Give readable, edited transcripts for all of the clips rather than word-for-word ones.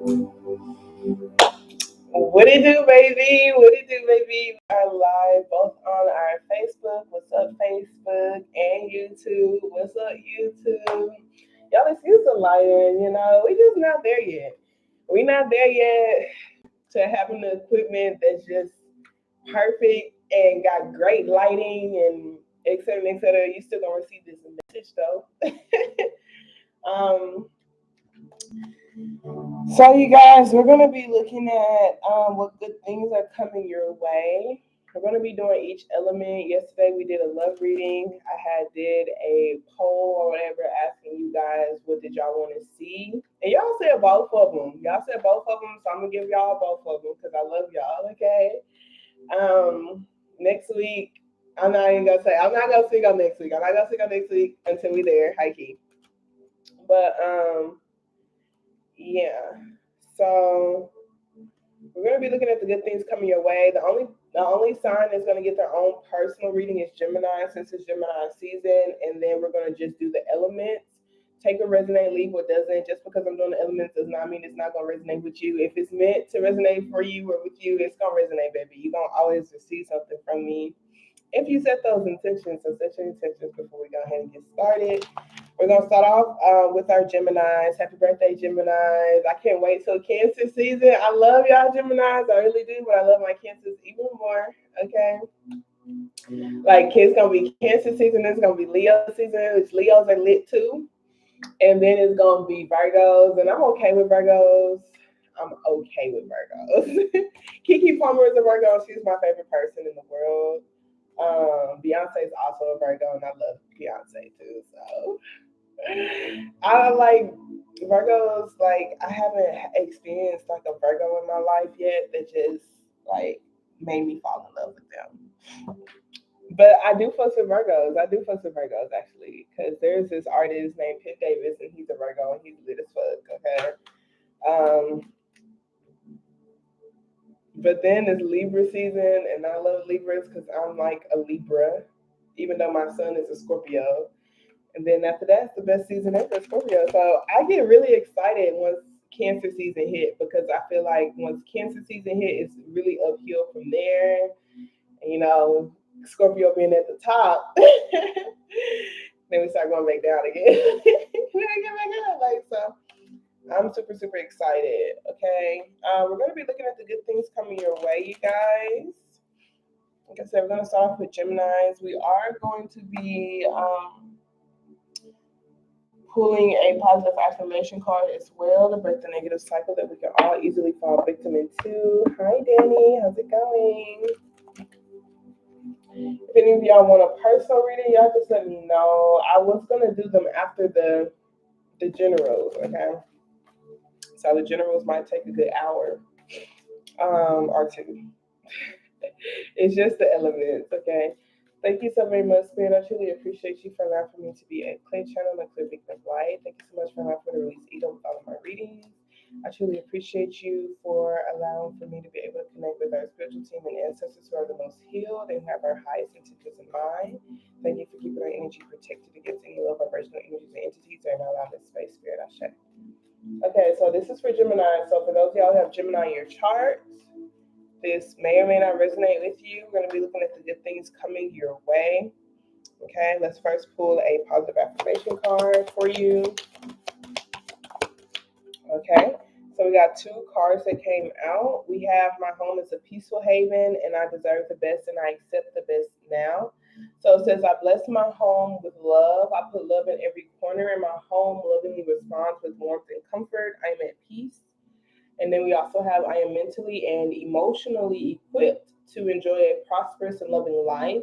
What it do, baby? What it do, baby? We are live both on our Facebook. What's up, Facebook? And YouTube. What's up, YouTube? Y'all, excuse the lighting. We just not there yet. We not there yet to having the equipment that's just perfect and got great lighting and et cetera, et cetera. You still gonna receive this message though. um, So, you guys, we're going to be looking at what good things are coming your way. We're going to be doing each element. Yesterday, we did a love reading. I did a poll or whatever asking you guys what did y'all want to see. And y'all said both of them. Y'all said both of them, so I'm going to give y'all both of them because I love y'all, okay? Next week, I'm not going to speak on next week. I'm not going to speak on next week until we there, high key. But, yeah. So we're going to be looking at the good things coming your way. The only sign that's going to get their own personal reading is Gemini, since it's Gemini season, and then we're going to just do the elements. Take what resonate, leave what doesn't. Just because I'm doing the elements does not mean it's not going to resonate with you. If it's meant to resonate for you or with you, it's going to resonate, baby. You're going to always receive something from me if you set those intentions. So set your intentions before we go ahead and get started. We're going to start off with our Geminis. Happy birthday, Geminis. I can't wait till Cancer season. I love y'all, Geminis. I really do, but I love my Cancers even more. Okay? Like, it's going to be Cancer season. It's going to be Leo season, which Leos are lit too. And then it's going to be Virgos. And I'm okay with Virgos. I'm okay with Virgos. Kiki Palmer is a Virgo. She's my favorite person in the world. Beyonce is also a Virgo, and I love Beyonce too. So I like Virgos. Like, I haven't experienced like a Virgo in my life yet that just like made me fall in love with them. But I do fuss with Virgos. I do fuss with Virgos actually, because there's this artist named Pitt Davis, and he's a Virgo, and he's lit as fuck. Okay. Um, but then it's Libra season, and I love Libras because I'm like a Libra, even though my son is a Scorpio. And then after that, it's the best season ever, Scorpio. So I get really excited once Cancer season hit, because I feel like once Cancer season hit, it's really uphill from there. And, Scorpio being at the top, then we start going back down again. We gotta get back up, like so. I'm super, super excited. Okay, we're gonna be looking at the good things coming your way, you guys. Like I said, we're gonna start off with Geminis. We are going to be pulling a positive affirmation card as well to break the negative cycle that we can all easily fall victim into. Hi, Danny. How's it going? If any of y'all want a personal reading, y'all just let me know. I was going to do them after the generals, okay? So the generals might take a good hour or two. It's just the elements, okay? Thank you so very much, Spirit. I truly appreciate you for allowing for me to be a clear channel, a clear victim of light. Thank you so much for allowing for the release Ego with all of my readings. I truly appreciate you for allowing for me to be able to connect with our spiritual team and ancestors who are the most healed and have our highest intentions in mind. Thank you for keeping our energy protected against any low vibrational energies and entities that are not allowed in space, Spirit. I check. Okay, so this is for Gemini. So for those of y'all who have Gemini in your charts, this may or may not resonate with you. We're going to be looking at the good things coming your way. Okay, let's first pull a positive affirmation card for you. Okay, so we got two cards that came out. We have my home is a peaceful haven, and I deserve the best, and I accept the best now. So it says, I bless my home with love. I put love in every corner, and my home lovingly responds with warmth and comfort. I am at peace. And then we also have, I am mentally and emotionally equipped to enjoy a prosperous and loving life.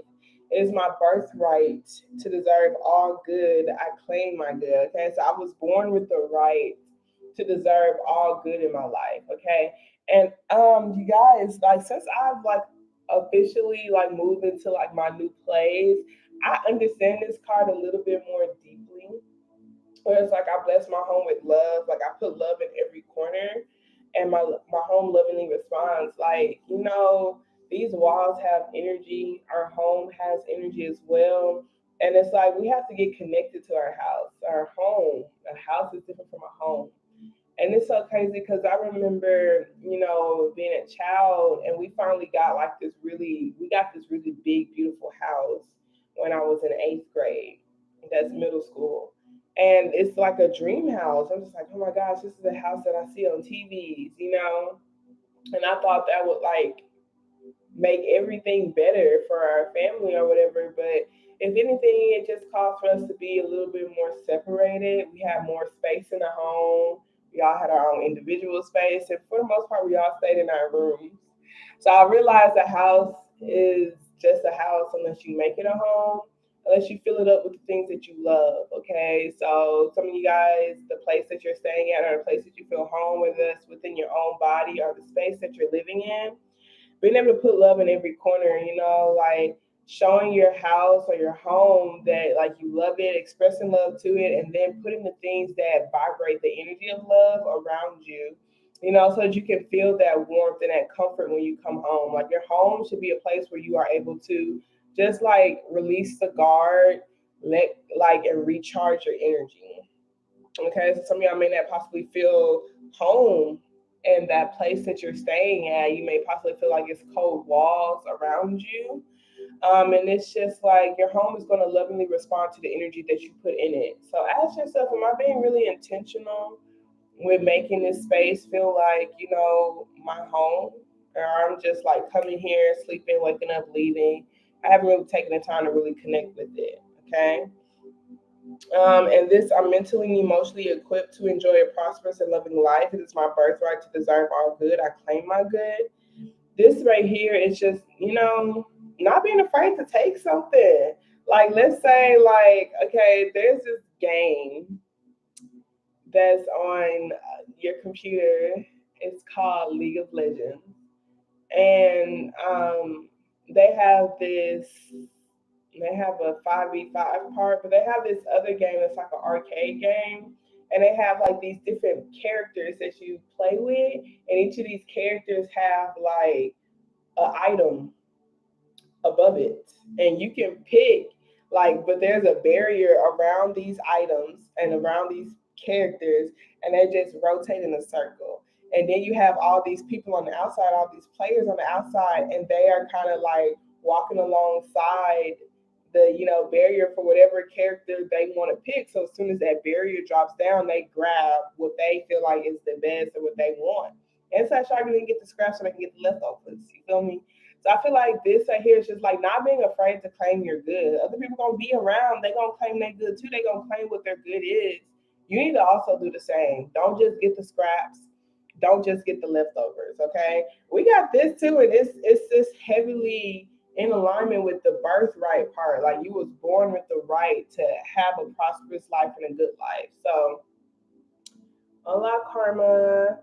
It is my birthright to deserve all good. I claim my good. Okay, so I was born with the right to deserve all good in my life. Okay, and you guys, like, since I've like officially like moved into like my new place, I understand this card a little bit more deeply. Where it's like, I bless my home with love. Like, I put love in every corner, and my home lovingly responds. Like, these walls have energy. Our home has energy as well. And it's like we have to get connected to our house. Our home, a house is different from a home. And it's so crazy because I remember, being a child, and we finally got like we got this really big, beautiful house when I was in eighth grade. That's middle school. And it's like a dream house. I'm just like, oh my gosh, this is a house that I see on TVs. And I thought that would like make everything better for our family or whatever. But if anything, it just caused for us to be a little bit more separated. We had more space in the home. We all had our own individual space. And for the most part, we all stayed in our rooms. So I realized a house is just a house unless you make it a home, unless you fill it up with the things that you love. Okay. So some of you guys, the place that you're staying at or the place that you feel home with us within your own body or the space that you're living in, being able to put love in every corner, like showing your house or your home that like you love it, expressing love to it, and then putting the things that vibrate the energy of love around you, so that you can feel that warmth and that comfort when you come home. Like your home should be a place where you are able to just like release the guard, let like and recharge your energy. Okay, so some of y'all may not possibly feel home in that place that you're staying at. You may possibly feel like it's cold walls around you. And it's just like your home is going to lovingly respond to the energy that you put in it. So ask yourself, am I being really intentional with making this space feel like, my home? Or I'm just like coming here, sleeping, waking up, leaving. I haven't really taken the time to really connect with it. Okay. And this, I'm mentally and emotionally equipped to enjoy a prosperous and loving life. It is my birthright to deserve all good. I claim my good. This right here is just, not being afraid to take something. Like, let's say, like, okay, there's this game that's on your computer. It's called League of Legends. And they have this they have a 5v5 part, but they have this other game that's like an arcade game. And they have like these different characters that you play with, and each of these characters have like an item above it. And you can pick like, but there's a barrier around these items and around these characters, and they just rotate in a circle. And then you have all these people on the outside, all these players on the outside, and they are kind of like walking alongside the barrier for whatever character they want to pick. So as soon as that barrier drops down, they grab what they feel like is the best or what they want. And so I can get the scraps so they can get the leftovers. You feel me? So I feel like this right here is just like not being afraid to claim your good. Other people gonna be around, they gonna claim their good too. They gonna claim what their good is. You need to also do the same. Don't just get the scraps. Don't just get the leftovers. Okay. We got this too, and it's just heavily in alignment with the birthright part. Like you was born with the right to have a prosperous life and a good life. So Allah karma.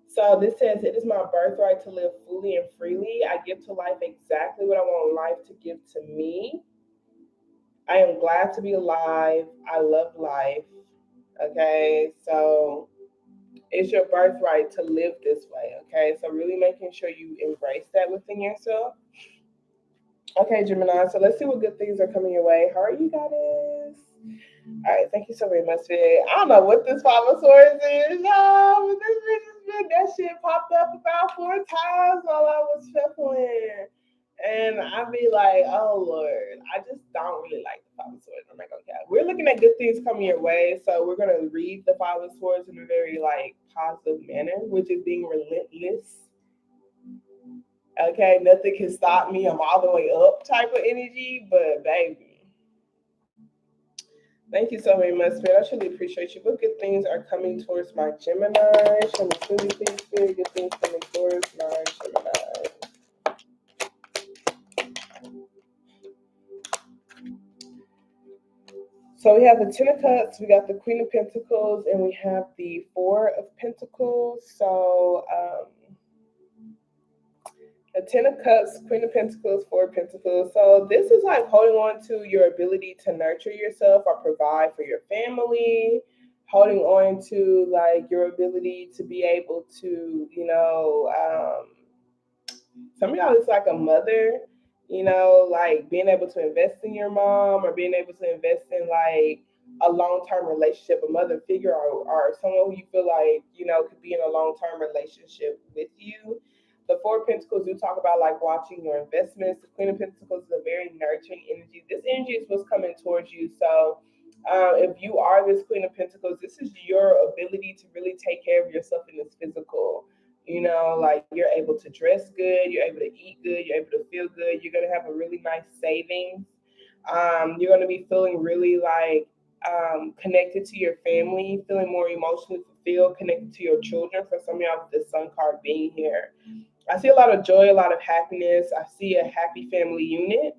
So this says, it is my birthright to live fully and freely. I give to life exactly what I want life to give to me. I am glad to be alive. I love life. Okay, so it's your birthright to live this way. Okay, so really making sure you embrace that within yourself. Okay, Gemini, so let's see what good things are coming your way. How are you, goddess? All right, thank you so very much, Vic. I don't know what this Five of Swords is, y'all, but this bitch has been, that shit popped up about 4 times while I was shuffling. And I'd be like, oh, Lord, I just don't really like the Five of Swords. I'm like, okay, we're looking at good things coming your way, so we're going to read the Five of Swords in a very, like, positive manner, which is being relentless. Okay, nothing can stop me. I'm all the way up type of energy, but baby. Thank you so very much, Spirit. I truly appreciate you. What good things are coming towards my Gemini? Show me truly, please, Spirit. Good things coming towards my Gemini. So we have the Ten of Cups, we got the Queen of Pentacles, and we have the Four of Pentacles. So the Ten of Cups, Queen of Pentacles, Four of Pentacles. So this is like holding on to your ability to nurture yourself or provide for your family, holding on to like your ability to be able to, some of y'all it's like a mother, like being able to invest in your mom or being able to invest in like a long-term relationship, a mother figure, or someone who you feel like, could be in a long-term relationship with you. The Four of Pentacles do talk about like watching your investments. The Queen of Pentacles is a very nurturing energy. This energy is what's coming towards you. So if you are this Queen of Pentacles, this is your ability to really take care of yourself in this physical. Like you're able to dress good, you're able to eat good, you're able to feel good. You're going to have a really nice savings. You're going to be feeling really like connected to your family, feeling more emotionally fulfilled, connected to your children. For some of y'all, with the Sun card being here, I see a lot of joy, a lot of happiness. I see a happy family unit.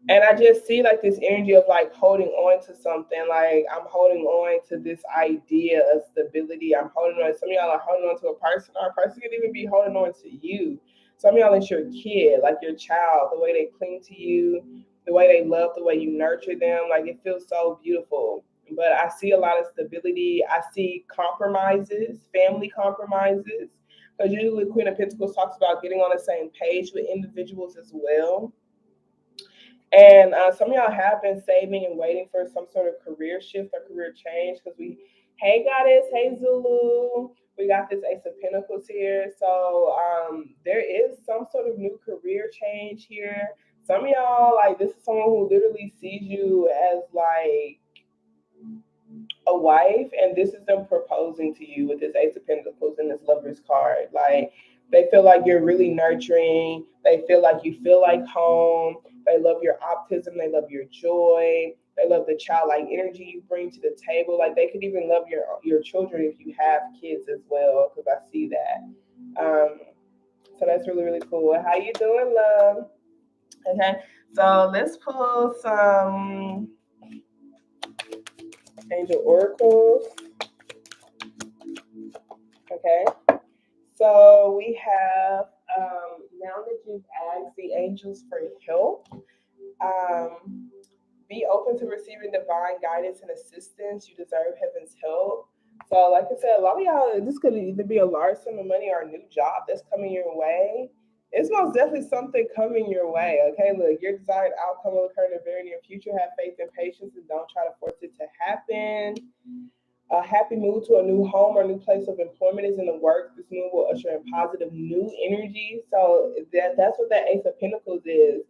And I just see like this energy of like holding on to something. Like I'm holding on to this idea of stability. I'm holding on. Some of y'all are holding on to a person, or a person could even be holding on to you. Some of y'all, it's your kid, like your child, the way they cling to you, the way they love, the way you nurture them. Like it feels so beautiful. But I see a lot of stability. I see compromises, family compromises. Because usually Queen of Pentacles talks about getting on the same page with individuals as well. And some of y'all have been saving and waiting for some sort of career shift or career change because hey Goddess, hey Zulu, we got this Ace of Pentacles here. So there is some sort of new career change here. Some of y'all, like this is someone who literally sees you as like a wife, and this is them proposing to you with this Ace of Pentacles and this Lover's card. Like they feel like you're really nurturing. They feel like you feel like home. They love your optimism. They love your joy. They love the childlike energy you bring to the table. Like they could even love your children if you have kids as well, because I see that. So that's really, really cool. How you doing, love? Okay, so let's pull some angel oracles. Okay, so we have now that you've asked the angels for help, be open to receiving divine guidance and assistance. You deserve heaven's help. So, like I said, a lot of y'all, this could either be a large sum of money or a new job that's coming your way. It's most definitely something coming your way. Okay, look, your desired outcome will occur in the very near future. Have faith and patience, and don't try to force it to happen. A happy move to a new home or new place of employment is in the works. This move will usher in positive new energy. So that's what that Ace of Pentacles is.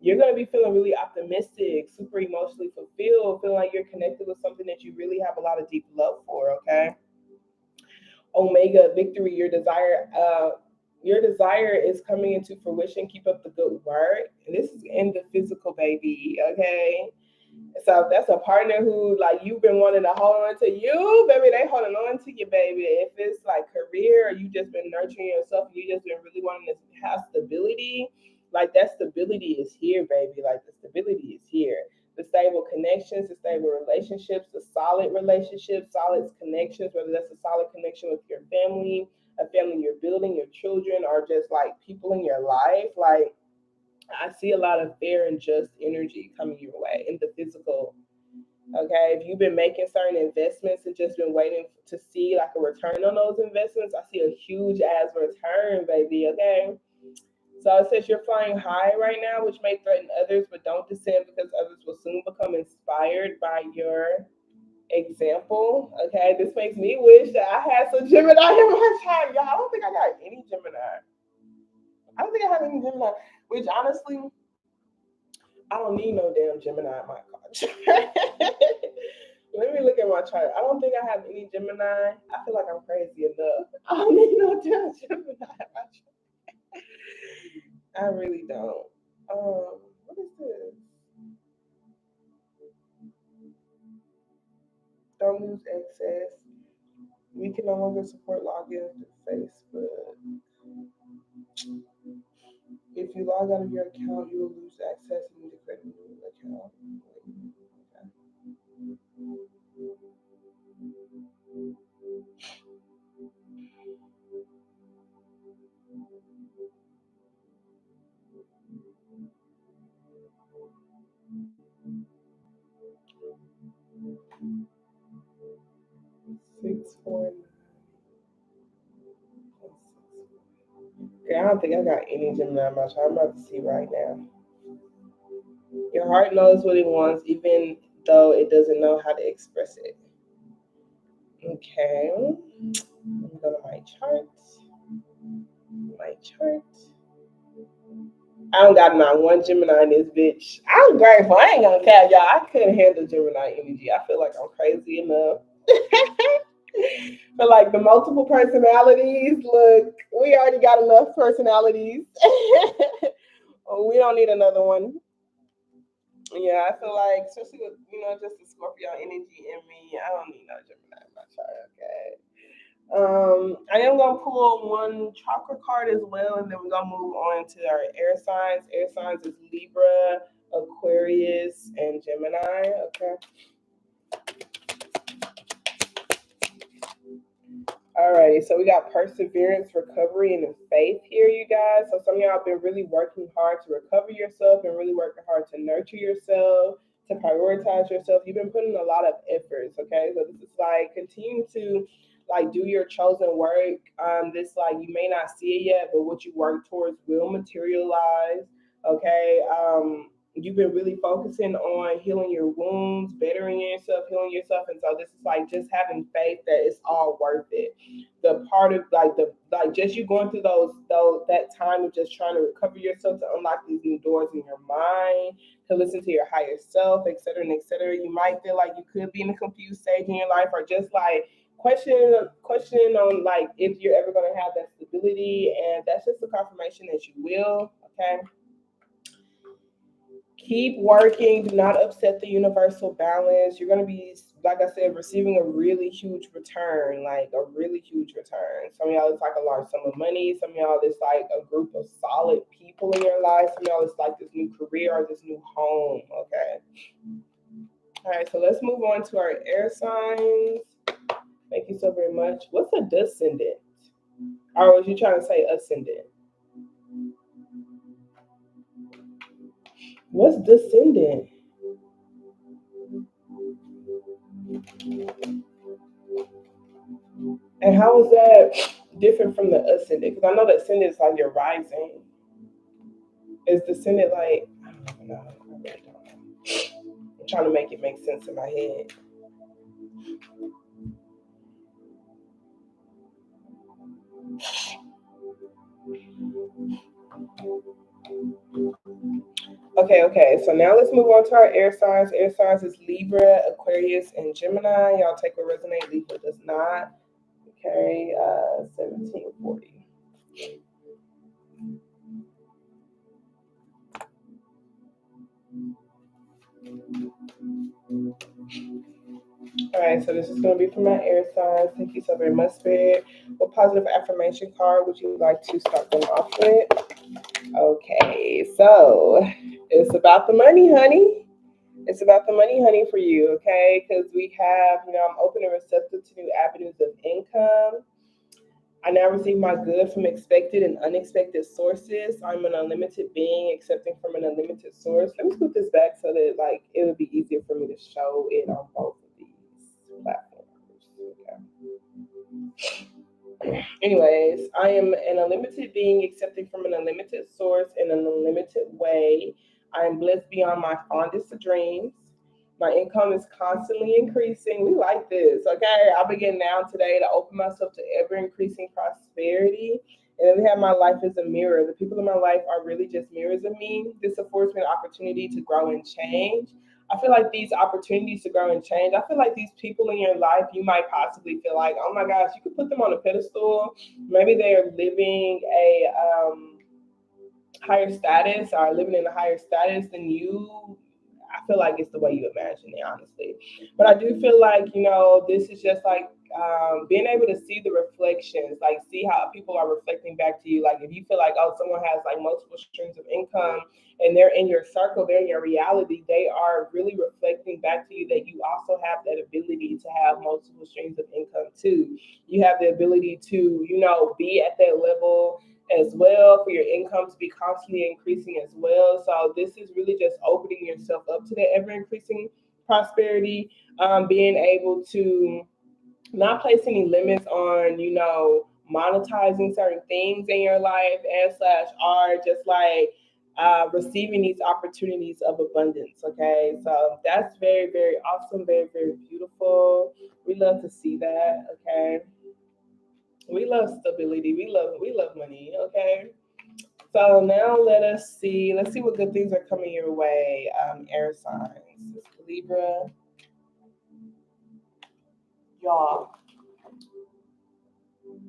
You're going to be feeling really optimistic, super emotionally fulfilled, feeling like you're connected with something that you really have a lot of deep love for, okay? Omega, victory, your desire is coming into fruition. Keep up the good work. And this is in the physical, baby, okay? So if that's a partner who like you've been wanting to hold on to you, baby, they holding on to you, baby. If it's like career, or you just been nurturing yourself and you just been really wanting to have stability, like that stability is here, baby. Like the stability is here. The stable connections, the stable relationships, the solid relationships, solid connections, whether that's a solid connection with your family, a family you're building, your children, or just like people in your life, like I see a lot of fair and just energy coming your way in the physical. Okay, if you've been making certain investments and just been waiting to see like a return on those investments, I see a huge ass return, baby. Okay, so it says you're flying high right now, which may threaten others, but don't descend because others will soon become inspired by your example. Okay, this makes me wish that I had some Gemini in my chart. Y'all, I don't think I got any Gemini. I don't think I have any Gemini, which honestly, I don't need no damn Gemini in my chart. Let me look at my chart. I don't think I have any Gemini. I feel like I'm crazy enough. I don't need no damn Gemini in my chart. I really don't. What is this? Don't lose access. We can no longer support logins to Facebook. If you log out of your account, you will lose access and need to create a new account. Okay. 649. Okay, I don't think I got any Gemini much. I'm about to see right now. Your heart knows what it wants, even though it doesn't know how to express it. Okay, I'm gonna go to my chart. My chart. I don't got not one Gemini in this bitch. I'm grateful. I ain't gonna cap y'all. I couldn't handle Gemini energy. I feel like I'm crazy enough. But like the multiple personalities, look, we already got enough personalities. We don't need another one. Yeah, I feel like, especially with, just the Scorpio energy in me, I don't need no Gemini in my chart, okay? I am gonna pull one chakra card as well, and then we're gonna move on to our air signs. Air signs is Libra, Aquarius, and Gemini. Okay. Alrighty, so we got perseverance, recovery, and faith here, you guys. So some of y'all have been really working hard to recover yourself and really working hard to nurture yourself, to prioritize yourself. You've been putting a lot of efforts, okay? So this is like continue to like do your chosen work. This like you may not see it yet, but what you work towards will materialize. Okay. You've been really focusing on healing your wounds, bettering yourself, healing yourself, and so this is like just having faith that it's all worth it. The part of like just you going through those that time of just trying to recover yourself to unlock these new doors in your mind, to listen to your higher self, et cetera, and et cetera. You might feel like you could be in a confused stage in your life, or just like questioning on like if you're ever going to have that stability, and that's just a confirmation that you will. Okay. Keep working. Do not upset the universal balance. You're going to be, like I said, receiving a really huge return, like a really huge return. Some of y'all, it's like a large sum of money. Some of y'all, it's like a group of solid people in your life. Some of y'all, it's like this new career or this new home. Okay. All right. So let's move on to our air signs. Thank you so very much. What's a descendant? Or was you trying to say ascendant? What's descendant? And how is that different from the ascendant? Because I know the ascendant is like your rising. Is descendant like, I don't know. I really don't know. I'm trying to make it make sense in my head. Okay. So now let's move on to our air signs. Air signs is Libra, Aquarius, and Gemini. Y'all take what resonate. Libra does not. Okay, 1740. All right, so this is going to be for my air signs. Thank you so very much, Spirit. What positive affirmation card would you like to start them off with? Okay, so it's about the money, honey. It's about the money, honey, for you, okay? Because we have, I'm open and receptive to new avenues of income. I now receive my good from expected and unexpected sources. I'm an unlimited being, accepting from an unlimited source. Let me scoot this back so that like it would be easier for me to show it on both of these platforms. Okay. Anyways, I am an unlimited being, accepting from an unlimited source in an unlimited way. I am blessed beyond my fondest of dreams. My income is constantly increasing. We like this, okay? I begin now today to open myself to ever increasing prosperity. And then we have my life as a mirror. The people in my life are really just mirrors of me. This affords me an opportunity to grow and change. I feel like these opportunities to grow and change, I feel like these people in your life, you might possibly feel like, oh my gosh, you could put them on a pedestal. Maybe they're living a higher status or living in a higher status than you. I feel like it's the way you imagine it, honestly. But I do feel like, this is just like being able to see the reflections, like see how people are reflecting back to you. Like if you feel like, oh, someone has like multiple streams of income and they're in your circle, they're in your reality, they are really reflecting back to you that you also have that ability to have multiple streams of income too. You have the ability to, be at that level as well, for your income to be constantly increasing as well. So this is really just opening yourself up to that ever increasing prosperity, being able to not place any limits on, monetizing certain things in your life and slash are just like receiving these opportunities of abundance. Okay, so that's very, very awesome, very, very beautiful. We love to see that. Okay, we love stability. We love money. Okay, so now let's see what good things are coming your way. Air signs, Libra, y'all.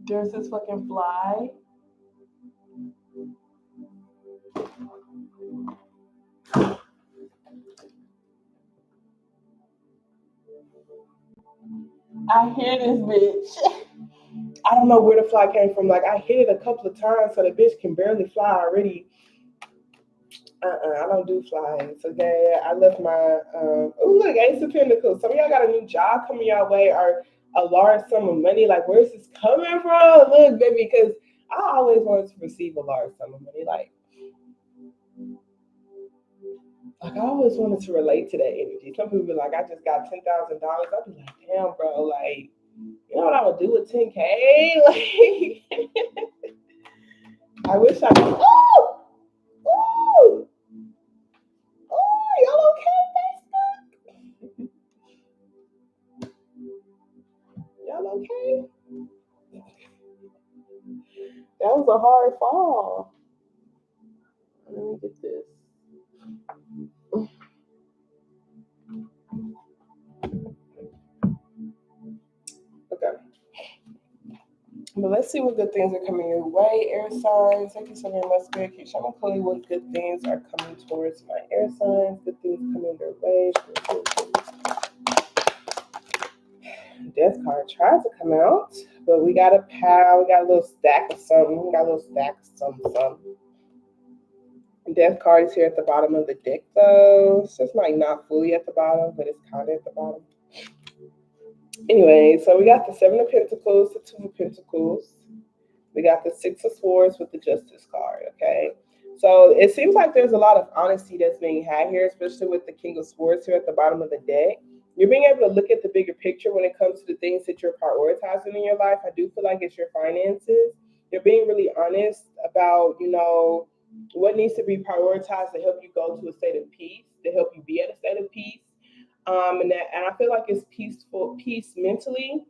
There's this fucking fly. I hear this bitch. I don't know where the fly came from. Like I hit it a couple of times, so the bitch can barely fly already. I don't do flies. Okay, I left my. Oh look, Ace of Pentacles. Some of y'all got a new job coming your way, or a large sum of money. Like where's this coming from? Look, baby, because I always wanted to receive a large sum of money. Like I always wanted to relate to that energy. Some people be like, I just got $10,000. I'd be like, damn, bro, like. You know what I would do with 10K? Like, I wish I could. Oh! Oh! Oh, y'all okay, Facebook? Y'all okay? That was a hard fall. Let me get this. Okay. But let's see what good things are coming your way, air signs. Thank you so very much, Spirit. Keep showing clearly what good things are coming towards my air signs. Good things coming their way. Death card tried to come out, but we got a pile. We got a little stack of something. We got a little stack of something. Death card is here at the bottom of the deck, though. It's just like not fully at the bottom, but it's kind of at the bottom. Anyway, so we got the Seven of Pentacles, the Two of Pentacles. We got the Six of Swords with the Justice card, okay? So it seems like there's a lot of honesty that's being had here, especially with the King of Swords here at the bottom of the deck. You're being able to look at the bigger picture when it comes to the things that you're prioritizing in your life. I do feel like it's your finances. You're being really honest about, what needs to be prioritized to help you go to a state of peace, to help you be at a state of peace. And I feel like it's peace mentally.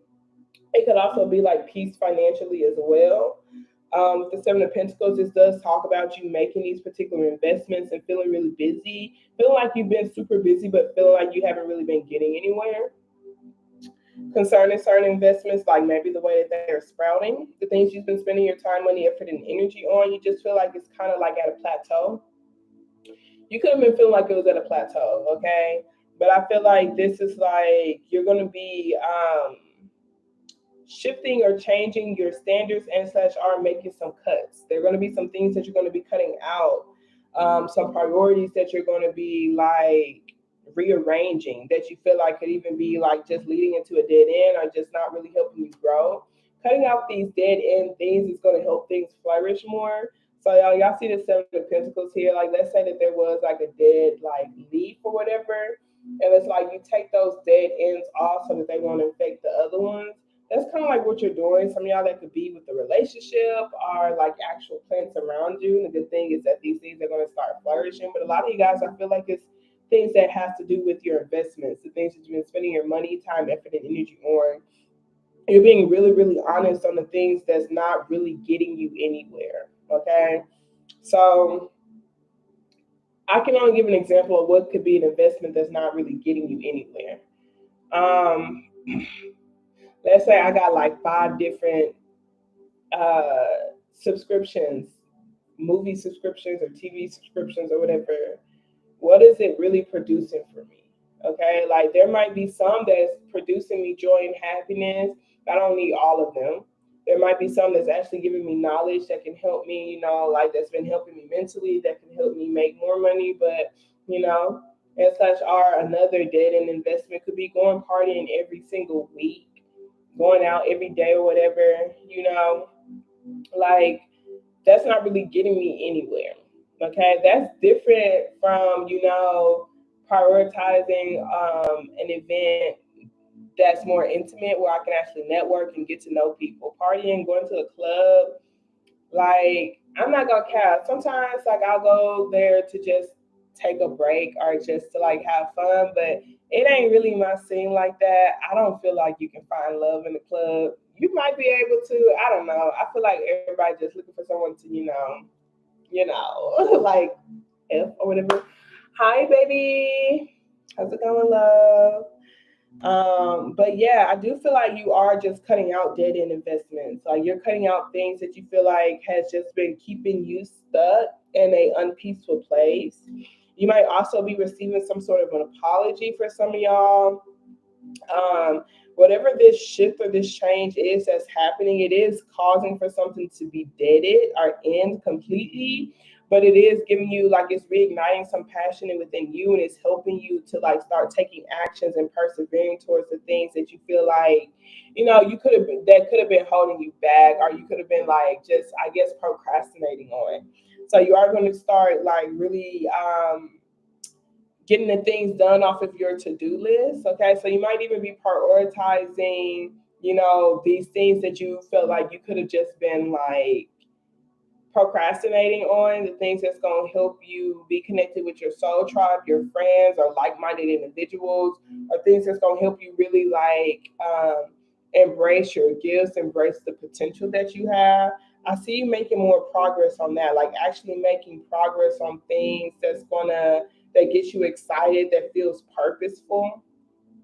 It could also be like peace financially as well. With the Seven of Pentacles, this does talk about you making these particular investments and feeling really busy, feeling like you've been super busy, but feeling like you haven't really been getting anywhere. Concerning certain investments, like maybe the way that they're sprouting, the things you've been spending your time, money, effort, and energy on, you just feel like it's kind of like at a plateau. You could have been feeling like it was at a plateau, okay? But I feel like this is like you're going to be shifting or changing your standards and slash are making some cuts. There are going to be some things that you're going to be cutting out, some priorities that you're going to be like rearranging that you feel like could even be like just leading into a dead end or just not really helping you grow. Cutting out these dead end things is going to help things flourish more. So y'all see the Seven of Pentacles here. Like let's say that there was like a dead like leaf or whatever, and it's like you take those dead ends off so that they won't infect the other ones. That's kind of like what you're doing. Some of y'all that could be with the relationship or like actual plants around you. And the good thing is that these things are going to start flourishing. But a lot of you guys, I feel like it's things that have to do with your investments, the things that you've been spending your money, time, effort, and energy on. You're being really, really honest on the things that's not really getting you anywhere. Okay. So I can only give an example of what could be an investment that's not really getting you anywhere. Um, let's say I got like 5 different subscriptions, movie subscriptions or TV subscriptions or whatever. What is it really producing for me? Okay, like there might be some that's producing me joy and happiness. I don't need all of them. There might be some that's actually giving me knowledge that can help me, like that's been helping me mentally, that can help me make more money. But, and such are another dead end investment could be going partying every single week, going out every day or whatever, like that's not really getting me anywhere. Okay, that's different from prioritizing an event that's more intimate where I can actually network and get to know people. Partying, going to a club, like I'm not gonna cap. Sometimes like I'll go there to just take a break or just to like have fun, but it ain't really my scene like that. I don't feel like you can find love in the club. You might be able to. I don't know. I feel like everybody just looking for someone to, like F or whatever. Hi, baby. How's it going, love? But yeah, I do feel like you are just cutting out dead end investments. Like you're cutting out things that you feel like has just been keeping you stuck in a unpeaceful place. You might also be receiving some sort of an apology for some of y'all. Whatever this shift or this change is that's happening, it is causing for something to be deaded or end completely. But it is giving you like it's reigniting some passion within you, and it's helping you to like start taking actions and persevering towards the things that you feel like you could have been that could have been holding you back, or you could have been like just I guess procrastinating on. So you are going to start like really getting the things done off of your to-do list. Okay, so you might even be prioritizing, these things that you felt like you could have just been like procrastinating on, the things that's going to help you be connected with your soul tribe, your friends, or like-minded individuals, or things that's going to help you really like embrace your gifts, embrace the potential that you have. I see you making more progress on that, like actually making progress on things that gets you excited, that feels purposeful.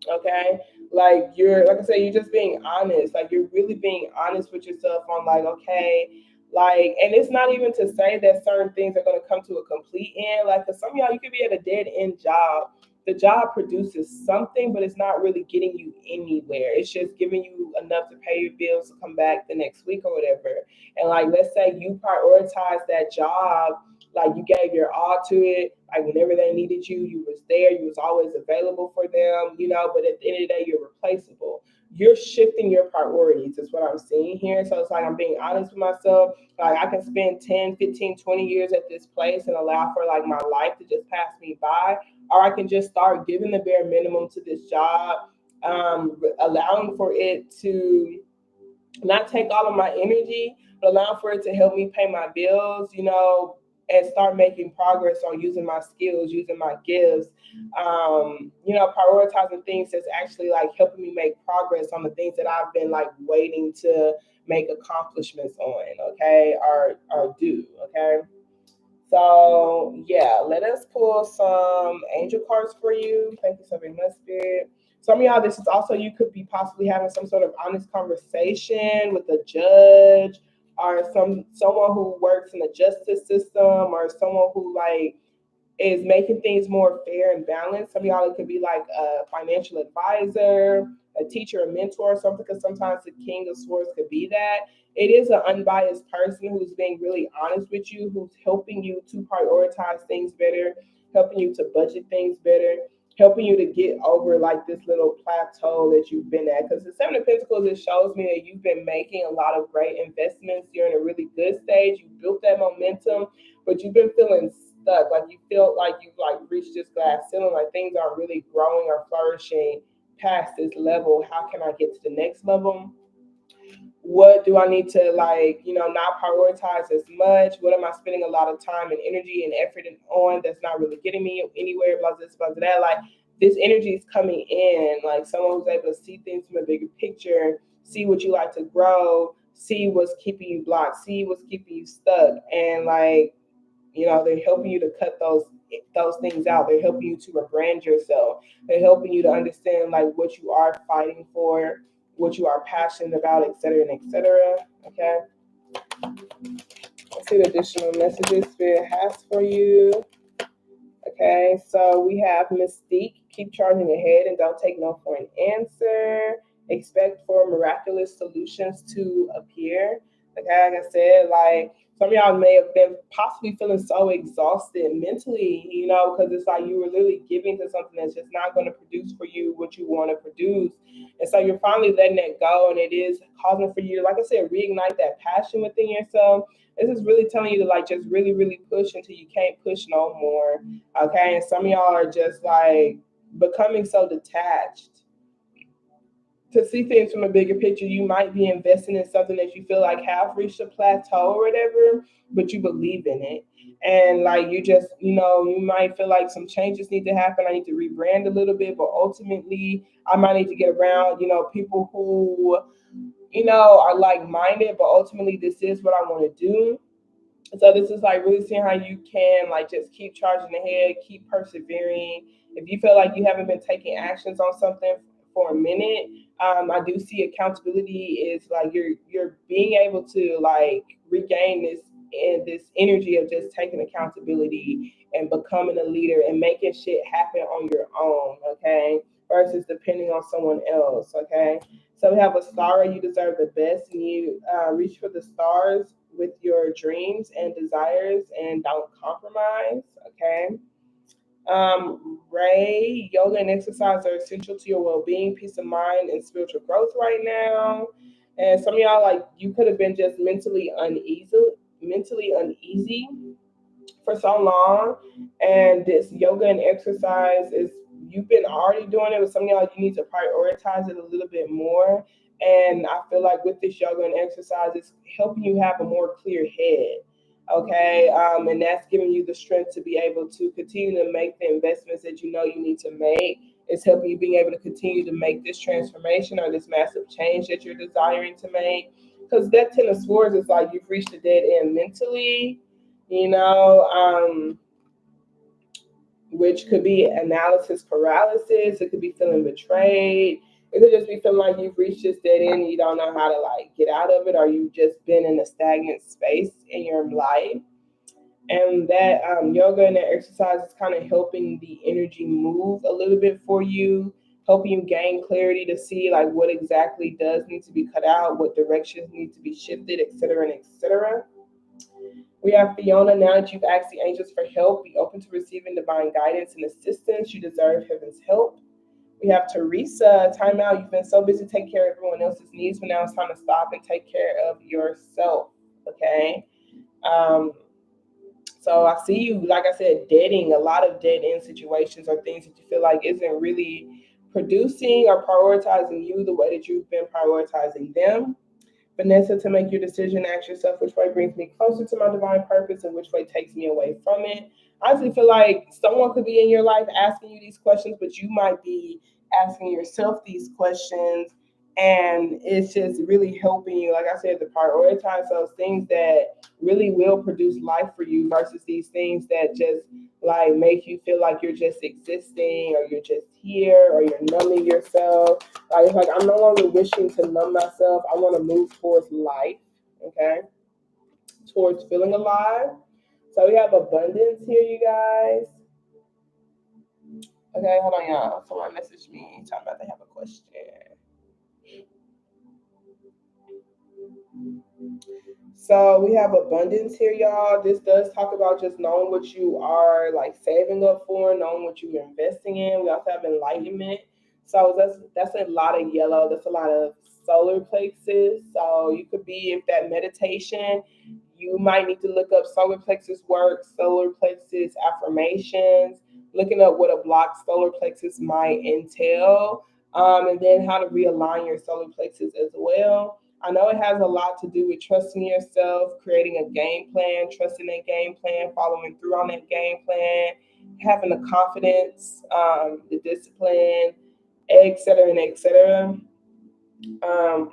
Okay, like I said, you're just being honest, like you're really being honest with yourself on like, okay, like, and it's not even to say that certain things are going to come to a complete end, like for some of y'all you could be at a dead end job. The job produces something, but it's not really getting you anywhere. It's just giving you enough to pay your bills to come back the next week or whatever. And like, let's say you prioritize that job, like you gave your all to it, like whenever they needed you, you was there, you was always available for them, but at the end of the day, you're replaceable. You're shifting your priorities is what I'm seeing here. So it's like I'm being honest with myself. Like I can spend 10, 15, 20 years at this place and allow for like my life to just pass me by. Or I can just start giving the bare minimum to this job, allowing for it to not take all of my energy, but allow for it to help me pay my bills, and start making progress on using my skills, using my gifts, prioritizing things that's actually like helping me make progress on the things that I've been like waiting to make accomplishments on, okay, or do, okay. So yeah, let us pull some angel cards for you. Thank you so very much, Spirit. Some of y'all, this is also you could be possibly having some sort of honest conversation with a judge or someone who works in the justice system, or someone who like is making things more fair and balanced. Some of y'all, it could be like a financial advisor, a teacher, a mentor, or something, because sometimes the King of Swords could be that. It is an unbiased person who's being really honest with you, who's helping you to prioritize things better, helping you to budget things better, helping you to get over like this little plateau that you've been at. Because the Seven of Pentacles, it shows me that you've been making a lot of great investments. You're in a really good stage. You built that momentum, but you've been feeling stuck. Like you feel like you've like reached this glass ceiling, like things aren't really growing or flourishing past this level. How can I get to the next level? What do I need to like, not prioritize as much? What am I spending a lot of time and energy and effort on that's not really getting me anywhere? Blah, blah, blah, blah, that. Like this energy is coming in, like someone who's able to see things from a bigger picture, see what you like to grow, see what's keeping you blocked, see what's keeping you stuck, and like they're helping you to cut those things out. They're helping you to rebrand yourself. They're helping you to understand like what you are fighting for, what you are passionate about, etc. and etc. Okay. Let's see the additional messages Spirit has for you. Okay, so we have Mystique. Keep charging ahead and don't take no for an answer. Expect for miraculous solutions to appear. Okay, like I said, like some of y'all may have been possibly feeling so exhausted mentally, because it's like you were literally giving to something that's just not going to produce for you what you want to produce. And so you're finally letting that go, and it is causing for you to, like I said, reignite that passion within yourself. This is really telling you to like just really, really push until you can't push no more. Okay, and some of y'all are just like becoming so detached. to see things from a bigger picture. You might be investing in something that you feel like have reached a plateau or whatever, but you believe in it. And like you just, you might feel like some changes need to happen. I need to rebrand a little bit, but ultimately I might need to get around, people who, are like minded, but ultimately this is what I want to do. So this is like really seeing how you can like just keep charging ahead, keep persevering. If you feel like you haven't been taking actions on something for a minute, I do see accountability is like you're being able to like regain this energy of just taking accountability and becoming a leader and making shit happen on your own, okay? Versus depending on someone else, okay? So we have a star, you deserve the best, and you reach for the stars with your dreams and desires and don't compromise, okay? Ray, yoga and exercise are essential to your well-being, peace of mind, and spiritual growth right now. And some of y'all, like, you could have been just mentally uneasy for so long, and this yoga and exercise is you've been already doing it, but some of y'all you need to prioritize it a little bit more. And I feel like with this yoga and exercise, it's helping you have a more clear head. Okay, and that's giving you the strength to be able to continue to make the investments that you know you need to make. It's helping you being able to continue to make this transformation or this massive change that you're desiring to make. Because that Ten of Swords is like you've reached a dead end mentally, you know, which could be analysis paralysis. It could be feeling betrayed. It could just be feeling like you've reached this dead end and you don't know how to like get out of it, or you've just been in a stagnant space in your life. And that yoga and that exercise is kind of helping the energy move a little bit for you, helping you gain clarity to see like what exactly does need to be cut out, what directions need to be shifted, etc., and etc. We have Fiona. Now that you've asked the angels for help, be open to receiving divine guidance and assistance. You deserve heaven's help. We have Teresa. Time out. You've been so busy taking care of everyone else's needs, but now it's time to stop and take care of yourself. Okay. Um, so I see you, like I said, deading a lot of dead end situations or things that you feel like isn't really producing or prioritizing you the way that you've been prioritizing them. Vanessa, to make your decision, ask yourself which way brings me closer to my divine purpose and which way takes me away from it. I honestly feel like someone could be in your life asking you these questions, but you might be asking yourself these questions. And it's just really helping you, like I said, to prioritize those things that really will produce life for you versus these things that just like make you feel like you're just existing or you're just here or you're numbing yourself. It's like I'm no longer wishing to numb myself. I want to move towards life, okay? Towards feeling alive. So we have abundance here, you guys. Okay, hold on, y'all. Someone messaged me talking about they have a question. So we have abundance here, y'all. This does talk about just knowing what you are like saving up for, knowing what you're investing in. We also have enlightenment. So that's a lot of yellow. That's a lot of solar plexus. So you could be if that meditation, you might need to look up solar plexus work, solar plexus affirmations, looking up what a blocked solar plexus might entail, and then how to realign your solar plexus as well. I know it has a lot to do with trusting yourself, creating a game plan, trusting that game plan, following through on that game plan, having the confidence, the discipline, etc. and etc. Um,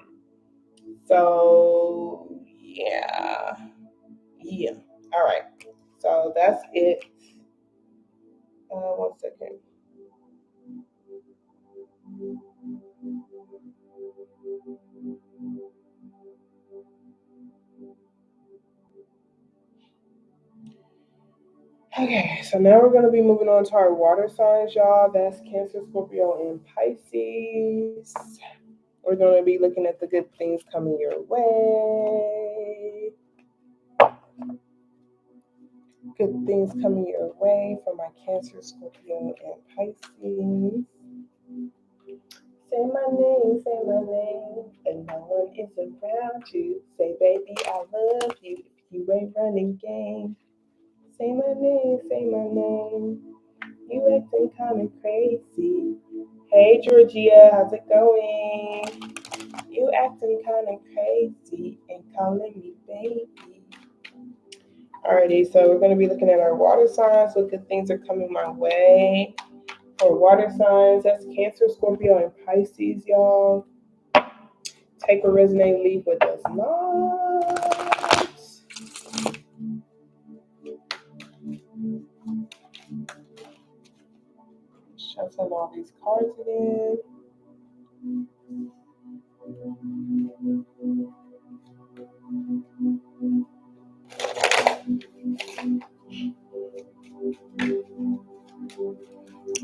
so yeah. All right. So that's it. One second. Okay, so now we're going to be moving on to our water signs, y'all. That's Cancer, Scorpio, and Pisces. We're going to be looking at the good things coming your way. Good things coming your way for my Cancer, Scorpio, and Pisces. Say my name, and no one is around you. Say, baby, I love you if you ain't running game. Say my name, you acting kind of crazy. Hey, Georgia, how's it going? You acting kind of crazy and calling me baby. Alrighty, so we're going to be looking at our water signs. What good things are coming my way for water signs? That's Cancer, Scorpio, and Pisces, y'all. Take what resonate, leave what does not. Shuffling all these cards again.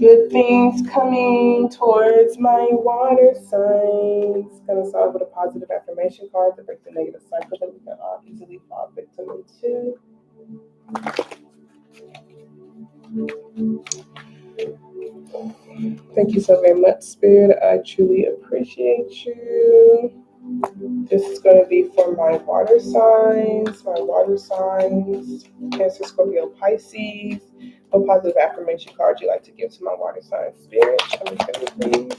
Good things coming towards my water signs. Gonna start with a positive affirmation card to break the negative cycle that we can all easily fall victim into. Thank you so very much, Spirit. I truly appreciate you. This is going to be for my water signs. Cancer, Scorpio, Pisces. What positive affirmation card you like to give to my water sign, Spirit? Show me, please.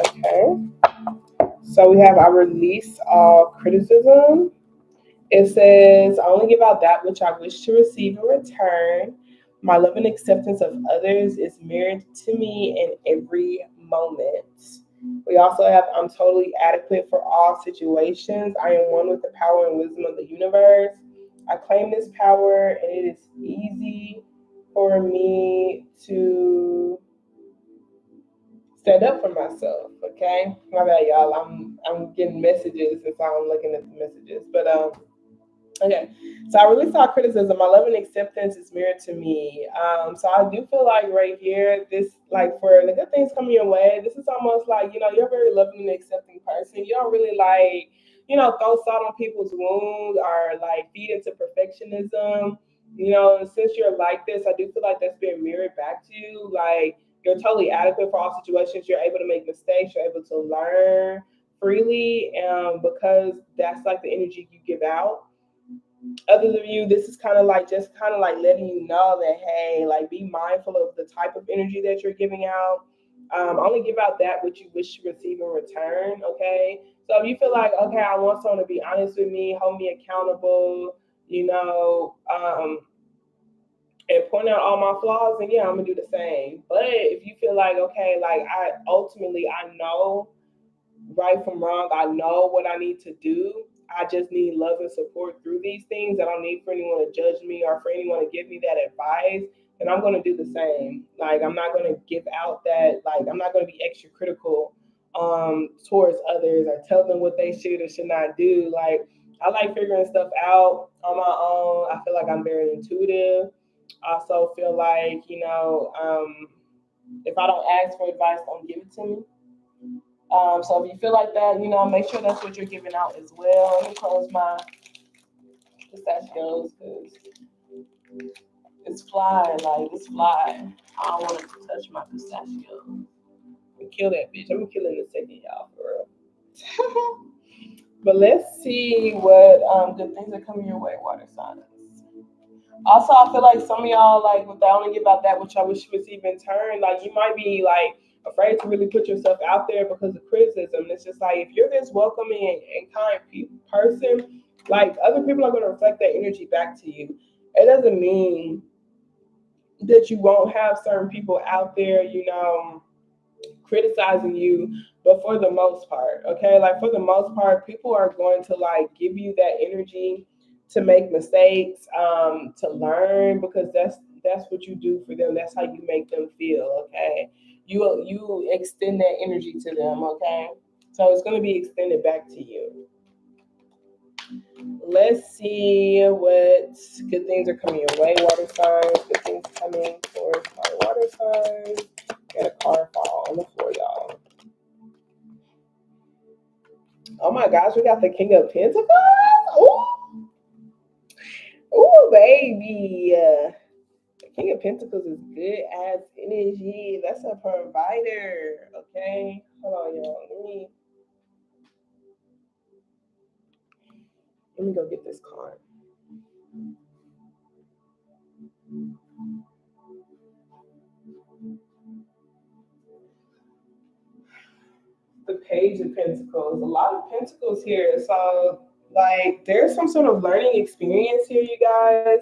Okay. So we have I release all criticism. It says, I only give out that which I wish to receive in return. My love and acceptance of others is mirrored to me in every moment. We also have, I'm totally adequate for all situations. I am one with the power and wisdom of the universe. I claim this power, and it is easy for me to stand up for myself. Okay, my bad, y'all. I'm getting messages, and so I'm looking at the messages. But okay, so I release all criticism. My love and acceptance is mirrored to me. So I do feel like right here, this, like, for the good things coming your way, this is almost like, you're a very loving and accepting person. You don't really like, throw salt on people's wounds or like feed into perfectionism. Since you're like this, I do feel like that's being mirrored back to you. Like, you're totally adequate for all situations. You're able to make mistakes. You're able to learn freely, because that's like the energy you give out. Others of you, this is kind of like letting you know that, hey, like, be mindful of the type of energy that you're giving out. Only give out that which you wish to receive in return. Okay, so if you feel like, okay, I want someone to be honest with me, hold me accountable, and point out all my flaws, and yeah, I'm gonna do the same. But if you feel like, okay, like, I know right from wrong. I know what I need to do. I just need love and support through these things. I don't need for anyone to judge me or for anyone to give me that advice. And I'm going to do the same. Like, I'm not going to give out that, like, I'm not going to be extra critical towards others or tell them what they should or should not do. Like, I like figuring stuff out on my own. I feel like I'm very intuitive. I also feel like, if I don't ask for advice, don't give it to me. So if you feel like that, make sure that's what you're giving out as well. Let me close my pistachios because it's flying, like, it's flying. I don't want it to touch my pistachios. I'm gonna kill that bitch. I'm gonna kill it in a second, y'all, for real. But let's see what good things are coming your way, water signs. Also, I feel like some of y'all, like, if they only give out that which I wish you receive in turn, like, you might be like afraid to really put yourself out there because of criticism. It's just like, if you're this welcoming and kind person, like, other people are going to reflect that energy back to you. It doesn't mean that you won't have certain people out there, criticizing you, but for the most part, okay, like, for the most part, people are going to, like, give you that energy to make mistakes, to learn, because that's what you do for them. That's how you make them feel. Okay, you extend that energy to them. Okay, so it's going to be extended back to you. Let's see what good things are coming your way, water signs. Good things coming towards my water signs. Got a car fall on the floor, y'all. Oh my gosh, we got the King of Pentacles. Ooh, ooh, baby. The King of Pentacles is good as energy. That's a provider. Okay, hold on, y'all. Let me go get this card. The Page of Pentacles. A lot of pentacles here. So, like, there's some sort of learning experience here, you guys.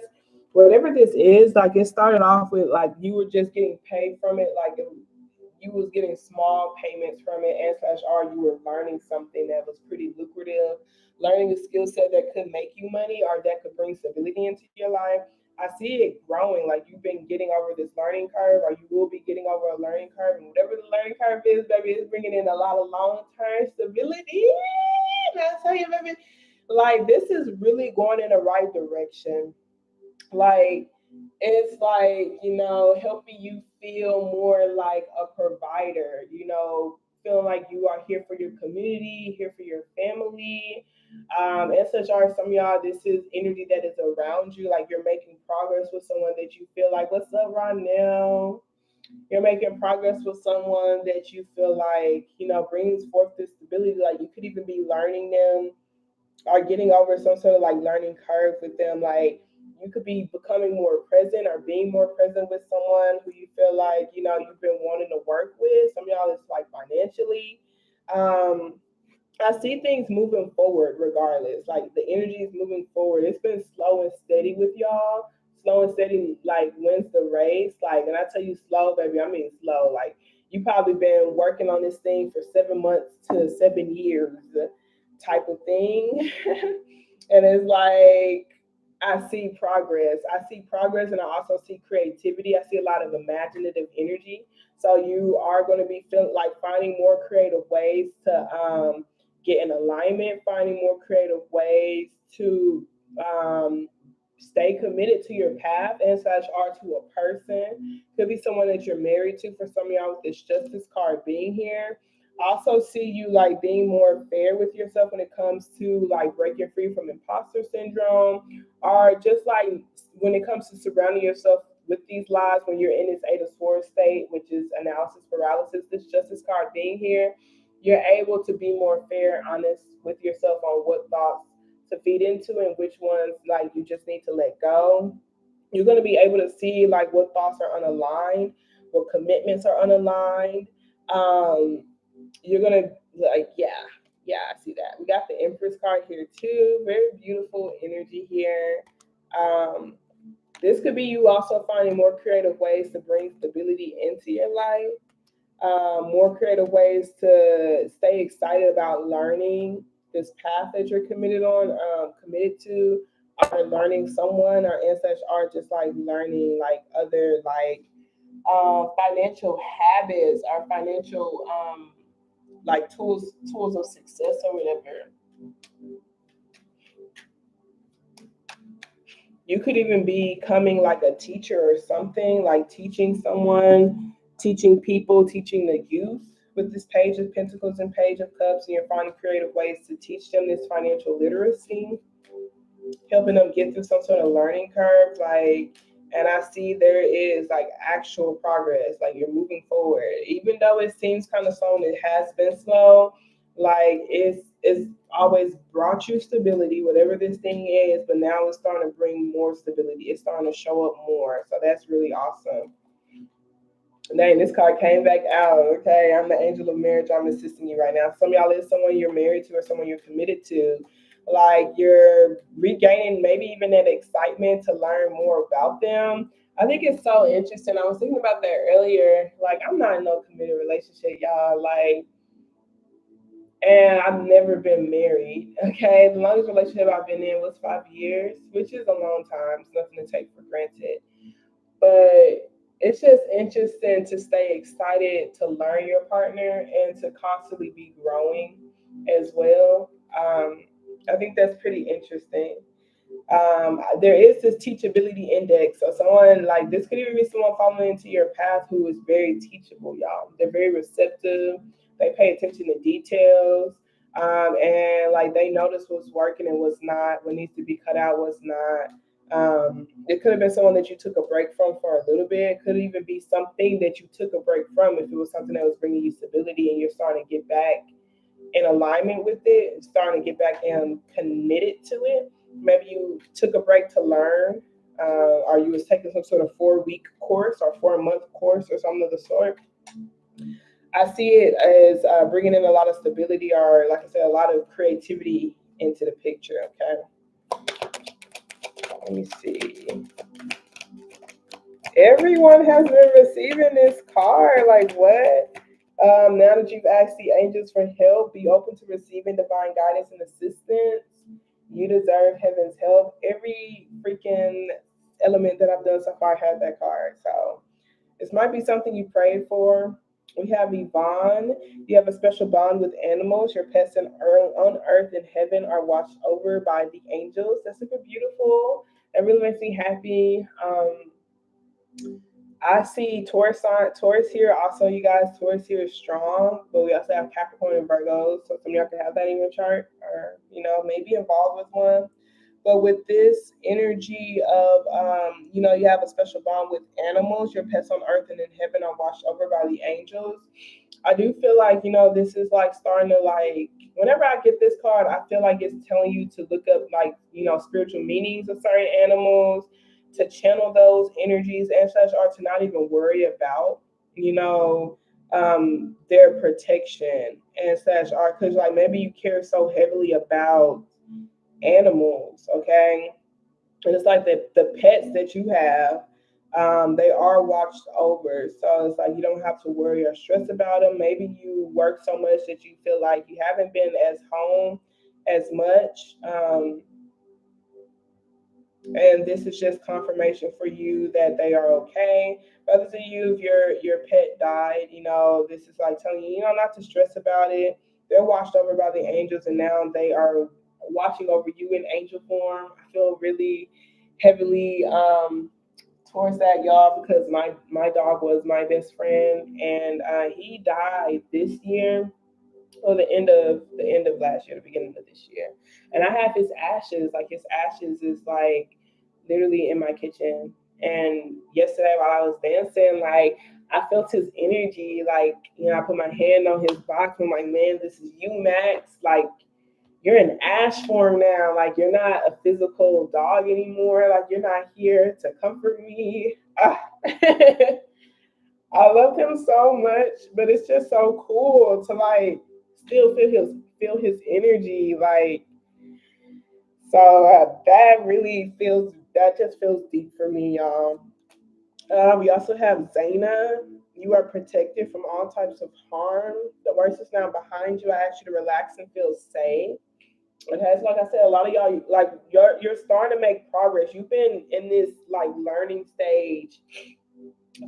Whatever this is, like, it started off with, like, you were just getting paid from it. Like, you was getting small payments from it, and slash R, you were learning something that was pretty lucrative, learning a skill set that could make you money or that could bring stability into your life. I see it growing, like you've been getting over this learning curve, or you will be getting over a learning curve, and whatever the learning curve is, baby, it's bringing in a lot of long-term stability. And I tell you, baby, like this is really going in the right direction. Like it's like, helping you feel more like a provider, feeling like you are here for your community, here for your family. And such are some of y'all, this is energy that is around you, like you're making progress with someone that you feel like, what's up right now? You're making progress with someone that you feel like, brings forth this stability. Like you could even be learning them are getting over some sort of like learning curve with them. Like you could be becoming more present or being more present with someone who you feel like, you've been wanting to work with. Some of y'all it's like financially. Um, I see things moving forward regardless. Like the energy is moving forward. It's been slow and steady with y'all. Slow and steady like wins the race. Like, and I tell you slow, baby, I mean slow. Like you probably been working on this thing for 7 months to 7 years type of thing. And it's like I see progress. I see progress and I also see creativity. I see a lot of imaginative energy. So you are going to be feeling like finding more creative ways to get in alignment, finding more creative ways to um, stay committed to your path and such are to a person. Could be someone that you're married to for some of y'all with this justice card being here. Also see you like being more fair with yourself when it comes to like breaking free from imposter syndrome, or just like when it comes to surrounding yourself with these lies when you're in this Eight of Swords state, which is analysis paralysis. This justice card being here, you're able to be more fair, honest with yourself on what thoughts to feed into and which ones like you just need to let go. You're going to be able to see like what thoughts are unaligned, what commitments are unaligned. Um, you're gonna like, yeah, I see that. We got the Empress card here too. Very beautiful energy here. Um, this could be you also finding more creative ways to bring stability into your life, more creative ways to stay excited about learning this path that you're committed to, or learning someone, or ancestors are just like learning like other like financial habits or financial like tools of success or whatever. You could even be becoming like a teacher or something, like teaching someone, teaching people, teaching the youth with this Page of Pentacles and Page of Cups, and you're finding creative ways to teach them this financial literacy, helping them get through some sort of learning curve. Like, and I see there is like actual progress, like you're moving forward. Even though it seems kind of slow and it has been slow, like it's always brought you stability, whatever this thing is, but now it's starting to bring more stability. It's starting to show up more. So that's really awesome. Dang, this card came back out. Okay, I'm the angel of marriage. I'm assisting you right now. Some of y'all is someone you're married to or someone you're committed to. Like you're regaining maybe even that excitement to learn more about them. I think it's so interesting. I was thinking about that earlier. Like I'm not in no committed relationship, y'all. Like, and I've never been married. Okay, the longest relationship I've been in was 5 years, which is a long time. It's nothing to take for granted, but it's just interesting to stay excited to learn your partner and to constantly be growing as well. I think that's pretty interesting. There is this teachability index. So someone like this could even be someone falling into your path who is very teachable, y'all. They're very receptive. They pay attention to details. And like they notice what's working and what's not, what needs to be cut out, what's not. It could have been someone that you took a break from for a little bit. It could even be something that you took a break from if it was something that was bringing you stability and you're starting to get back in alignment with it, starting to get back and committed to it. Maybe you took a break to learn, or you was taking some sort of 4-week course or 4-month course or something of the sort. I see it as bringing in a lot of stability, or like I said, a lot of creativity into the picture. Okay, let me see. Everyone has been receiving this card. Like what? Now that you've asked the angels for help, be open to receiving divine guidance and assistance. You deserve heaven's help. Every freaking element that I've done so far has that card. So this might be something you prayed for. We have Yvonne. You have a special bond with animals. Your pets on earth and heaven are watched over by the angels. That's super beautiful. That really makes me happy. I see Taurus here. Also, you guys, Taurus here is strong, but we also have Capricorn and Virgo. So some of y'all can have that in your chart, or maybe involved with one. But with this energy of, you have a special bond with animals. Your pets on earth and in heaven are watched over by the angels. I do feel like, this is like starting to like, whenever I get this card, I feel like it's telling you to look up like, spiritual meanings of certain animals, to channel those energies and such, or to not even worry about, their protection and such, or because like maybe you care so heavily about animals, okay? And it's like the pets that you have, they are watched over. So it's like you don't have to worry or stress about them. Maybe you work so much that you feel like you haven't been as home as much. And this is just confirmation for you that they are okay. Rather than you, if your pet died, this is like telling you, not to stress about it. They're watched over by the angels, and now they are watching over you in angel form. I feel really heavily towards that, y'all, because my dog was my best friend, and he died this year, or the end of last year, the beginning of this year. And I have his ashes. Like his ashes is like literally in my kitchen. And yesterday while I was dancing, like I felt his energy. Like, I put my hand on his box. I'm like, man, this is you, Max. Like you're in ash form now. Like you're not a physical dog anymore. Like you're not here to comfort me. I love him so much, but it's just so cool to like still feel his energy. Like so that just feels deep for me, y'all. We also have Zaina. You are protected from all types of harm. The worst is now behind you. I ask you to relax and feel safe. It has, like I said, a lot of y'all like you're starting to make progress. You've been in this like learning stage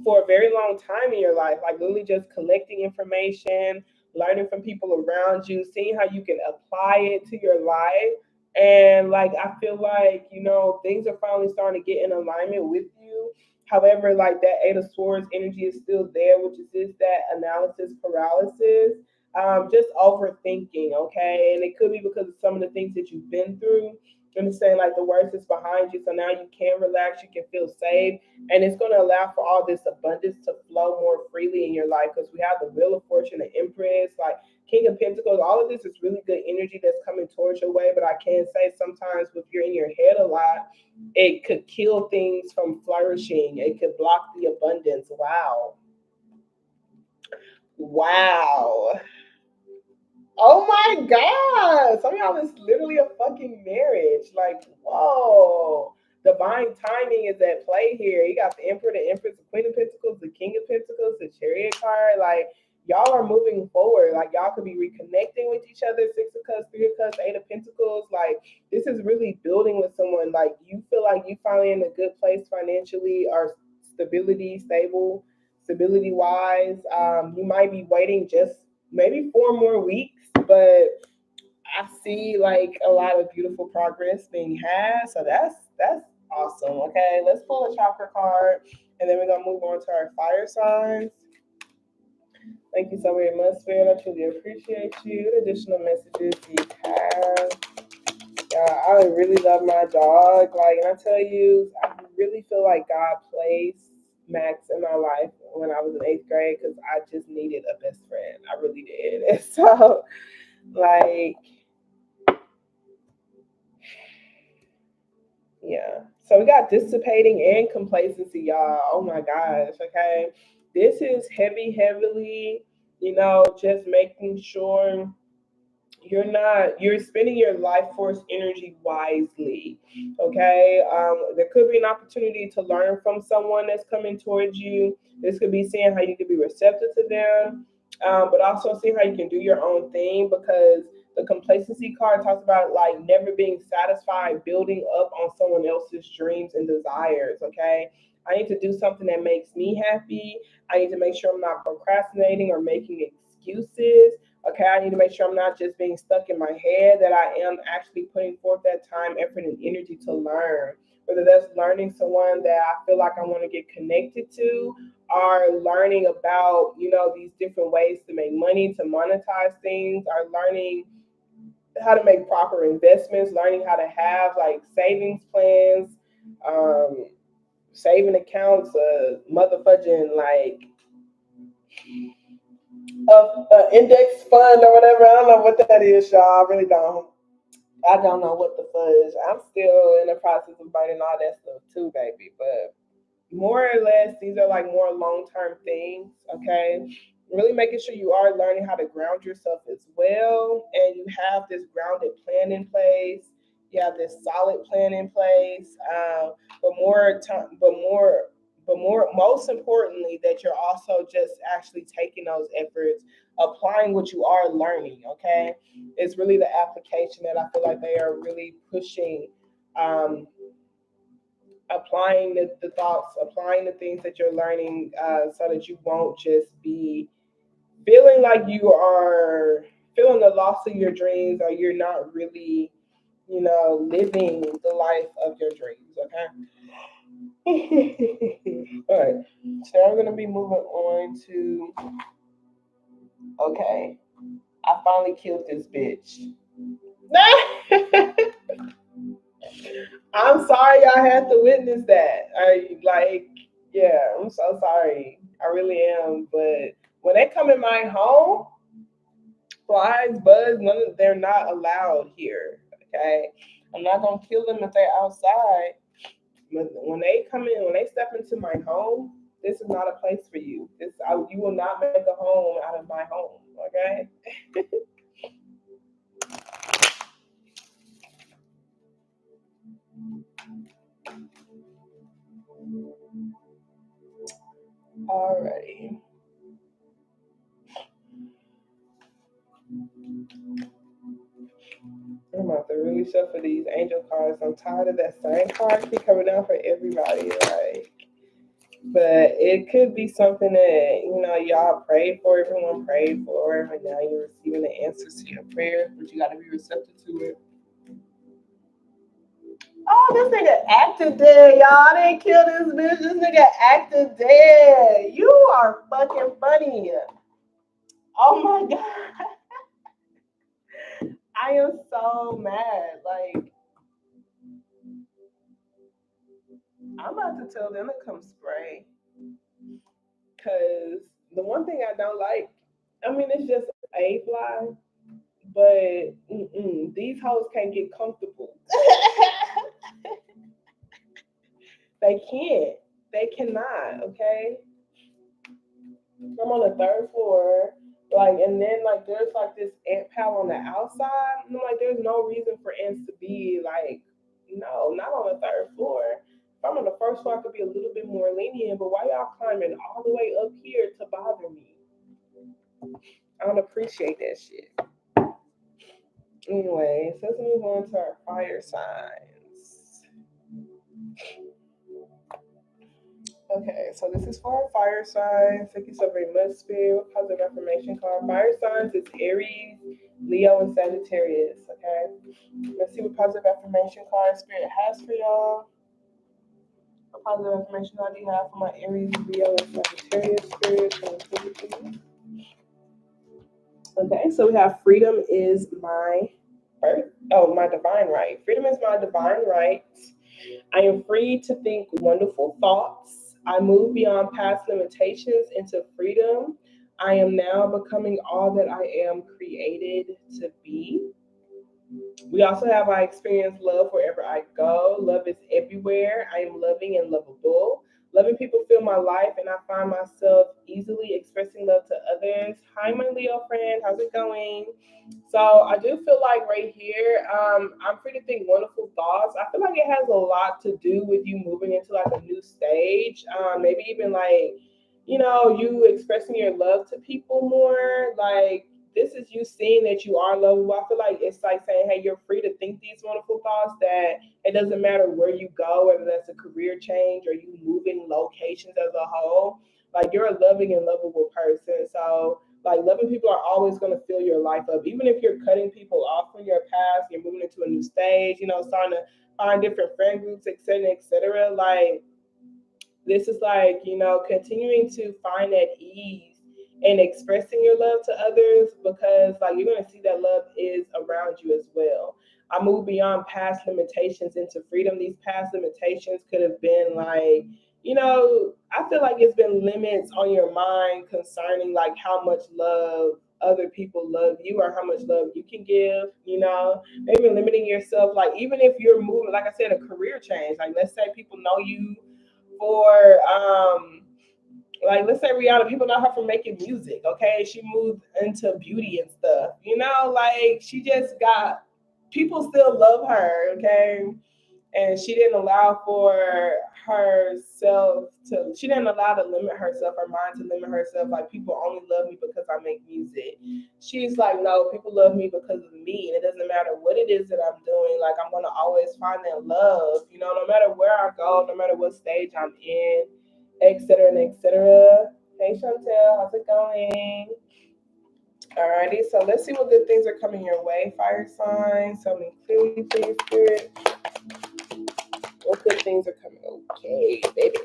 for a very long time in your life, like literally just collecting information, learning from people around you, seeing how you can apply it to your life. And like I feel like, things are finally starting to get in alignment with you. However, like that Eight of Swords energy is still there, which is just that analysis paralysis, just overthinking, okay? And it could be because of some of the things that you've been through. I'm saying like the worst is behind you, so now you can relax, you can feel safe, and it's going to allow for all this abundance to flow more freely in your life, because we have the Wheel of Fortune, the Empress, like King of Pentacles. All of this is really good energy that's coming towards your way, but I can say sometimes if you're in your head a lot, it could kill things from flourishing. It could block the abundance. Wow. Oh my God. Some of y'all is literally a fucking marriage. Like, whoa. Divine timing is at play here. You got the Emperor, the Empress, the Queen of Pentacles, the King of Pentacles, the Chariot card. Like, y'all are moving forward. Like, y'all could be reconnecting with each other. Six of Cups, Three of Cups, Eight of Pentacles. Like, this is really building with someone. Like, you feel like you finally in a good place financially, or stability wise. You might be waiting just maybe 4 more weeks, but I see like a lot of beautiful progress being had. So that's awesome. Okay, let's pull a chakra card, and then we're gonna move on to our fire signs. Thank you so very much, Spirit. I truly appreciate you. Additional messages you have. Yeah, I really love my dog. Like, and I tell you, I really feel like God placed Max in my life when I was in 8th grade, because I just needed a best friend. I really did. And so, like, yeah. So we got dissipating and complacency, y'all. Oh my gosh. Okay. This is heavily Just making sure you're spending your life force energy wisely. Okay, there could be an opportunity to learn from someone that's coming towards you. This could be seeing how you can be receptive to them, but also seeing how you can do your own thing, because the complacency card talks about like never being satisfied, building up on someone else's dreams and desires. Okay, I need to do something that makes me happy. I need to make sure I'm not procrastinating or making excuses. Okay, I need to make sure I'm not just being stuck in my head, that I am actually putting forth that time, effort, and energy to learn. Whether that's learning someone that I feel like I want to get connected to, or learning about, these different ways to make money, to monetize things, or learning how to make proper investments, learning how to have like savings plans, um, saving accounts, motherfudging like index fund or whatever. I don't know what that is, y'all. I really don't. I don't know what the fudge. I'm still in the process of learning all that stuff too, baby. But more or less, these are like more long term things. Okay, really making sure you are learning how to ground yourself as well, and you have this grounded plan in place. You have this solid plan in place. But more time, most importantly, that you're also just actually taking those efforts, applying what you are learning. Okay, it's really the application that I feel like they are really pushing. Um, Applying the thoughts, applying the things that you're learning, so that you won't just be feeling like you are feeling the loss of your dreams, or you're not really, living the life of your dreams. Okay. All right. So I'm going to be moving on to, okay, I finally killed this bitch. I'm sorry I had to witness that. Yeah, I'm so sorry. I really am. But when they come in my home, flies, bugs, they're not allowed here. Okay, I'm not gonna kill them if they're outside. But when they come in, when they step into my home, this is not a place for you. You will not make a home out of my home. Okay. Alrighty. I'm about to really shuffle these angel cards. I'm tired of that same card keep coming out for everybody. But it could be something that y'all prayed for. Everyone prayed for, and now you're receiving the answers to your prayers. But you got to be receptive to it. Oh, this nigga acted dead, y'all. I didn't kill this bitch. This nigga acted dead. You are fucking funny. Oh my god. I am so mad. Like, I'm about to tell them to come spray. Cause the one thing I don't like, I mean, it's just a fly, but these hoes can't get comfortable. They can't. They cannot. Okay. I'm on the third floor, and then there's like this ant pile on the outside. And I'm like, there's no reason for ants to be like, no, not on the third floor. If I'm on the first floor, I could be a little bit more lenient. But why y'all climbing all the way up here to bother me? I don't appreciate that shit. Anyway, so let's move on to our fire signs. Okay, so this is for our fire signs. Thank you so very much, Spirit. Positive affirmation card. Fire signs is Aries, Leo, and Sagittarius. Okay, let's see what positive affirmation card Spirit has for y'all. What positive affirmation card do you have for my Aries, Leo, and Sagittarius Spirit? Okay, so we have freedom is my my divine right. Freedom is my divine right. I am free to think wonderful thoughts. I move beyond past limitations into freedom. I am now becoming all that I am created to be. We also have I experience love wherever I go. Love is everywhere. I am loving and lovable. Loving people fill my life, and I find myself easily expressing love to others. Hi, my Leo friend. How's it going? So I do feel like right here, I'm free to think wonderful thoughts. I feel like it has a lot to do with you moving into like a new stage. Maybe even like, you expressing your love to people more. Like this is you seeing that you are lovable. I feel like it's like saying, hey, you're free to think these wonderful thoughts, that it doesn't matter where you go, whether that's a career change or you moving locations as a whole. Like you're a loving and lovable person. So like loving people are always going to fill your life up. Even if you're cutting people off from your past, you're moving into a new stage, starting to find different friend groups, et cetera, et cetera. Like this is like, continuing to find that ease and expressing your love to others, because like you're going to see that love is around you as well. I move beyond past limitations into freedom. These past limitations could have been like, I feel like it's been limits on your mind concerning like how much love other people love you or how much love you can give, maybe limiting yourself. Like even if you're moving, like I said, a career change, like let's say people know you for like let's say Rihanna, people know her for making music. Okay, she moved into beauty and stuff. Like she just got people still love her. Okay, and she didn't allow for herself to. She didn't allow to limit herself, her mind to limit herself. Like people only love me because I make music. She's like, no, people love me because of me, and it doesn't matter what it is that I'm doing. Like I'm gonna always find that love. No matter where I go, no matter what stage I'm in, etc. and etc. Hey Chantel, how's it going? Alrighty, so let's see what good things are coming your way, fire signs. Tell me clearly, please, spirit. What good things are coming? Okay, baby.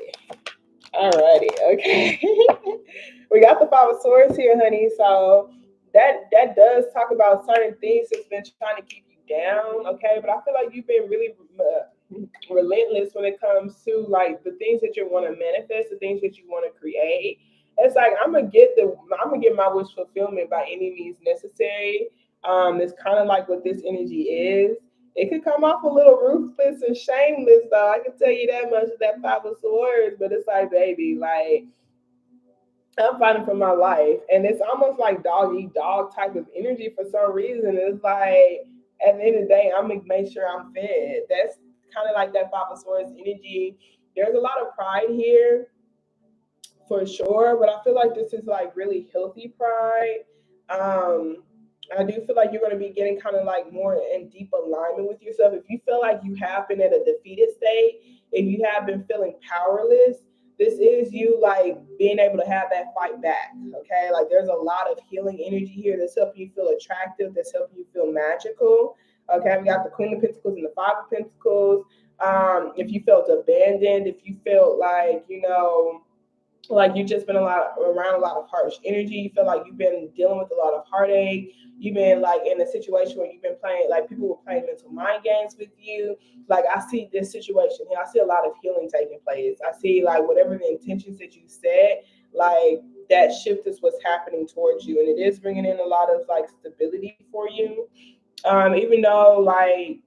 Alrighty, okay. We got the Five of Swords here, honey. So that does talk about certain things that's been trying to keep you down, okay? But I feel like you've been really relentless when it comes to like the things that you want to manifest, the things that you want to create. It's like I'm gonna get my wish fulfillment by any means necessary. It's kind of like what this energy is. It could come off a little ruthless and shameless, though. I can tell you that much. That Five of Swords, but it's like, baby, like I'm fighting for my life, and it's almost like dog eat dog type of energy for some reason. It's like at the end of the day, I'm gonna make sure I'm fed. That's kind of like that Five of Swords energy. There's a lot of pride here for sure, but I feel like this is like really healthy pride. Um, I do feel like you're going to be getting kind of like more in deep alignment with yourself. If you feel like you have been at a defeated state, if you have been feeling powerless, this is you like being able to have that fight back. Okay, like there's a lot of healing energy here that's helping you feel attractive, that's helping you feel magical. Okay, we got the Queen of Pentacles and the Five of Pentacles. If you felt abandoned, if you felt like like you've just been around a lot of harsh energy. You feel like you've been dealing with a lot of heartache. You've been like in a situation where you've been playing, like people were playing mental mind games with you. Like I see this situation here. I see a lot of healing taking place. I see like whatever the intentions that you set, like that shift is what's happening towards you, and it is bringing in a lot of like stability for you. Even though like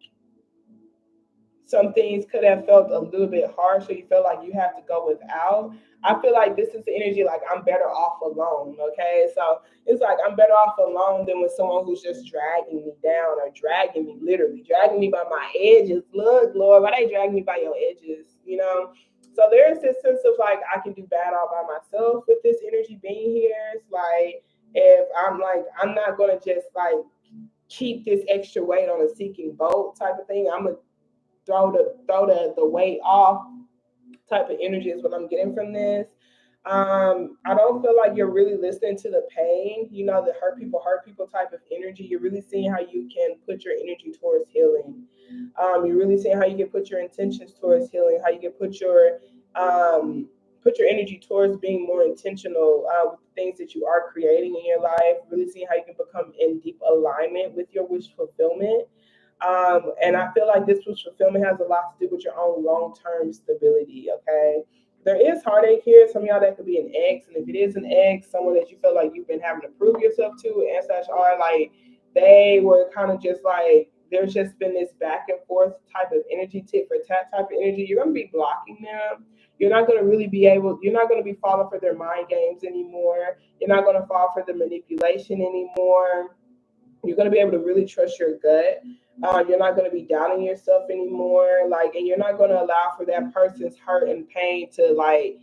some things could have felt a little bit harsh, or you feel like you have to go without. I feel like this is the energy like I'm better off alone. Okay, so it's like I'm better off alone than with someone who's just dragging me down or dragging me, literally dragging me by my edges. Look, Lord, why they drag me by your edges? So there's this sense of like I can do bad all by myself with this energy being here. It's like if I'm not gonna just like keep this extra weight on a sinking boat type of thing. I'm gonna throw the weight off type of energy is what I'm getting from this. I don't feel like you're really listening to the pain, the hurt people type of energy. You're really seeing how you can put your energy towards healing. You're really seeing how you can put your intentions towards healing, how you can put your energy towards being more intentional with the things that you are creating in your life. Really seeing how you can become in deep alignment with your wish fulfillment. And I feel like this wish fulfillment has a lot to do with your own long-term stability. Okay. There is heartache here. Some of y'all that could be an ex. And if it is an ex, someone that you feel like you've been having to prove yourself to, and such are like they were kind of just like there's just been this back and forth type of energy, tit for tat type of energy, you're going to be blocking them. You're not going to really be able, you're not going to be falling for their mind games anymore. You're not going to fall for the manipulation anymore. You're going to be able to really trust your gut. You're not going to be doubting yourself anymore. Like, and you're not going to allow for that person's hurt and pain to like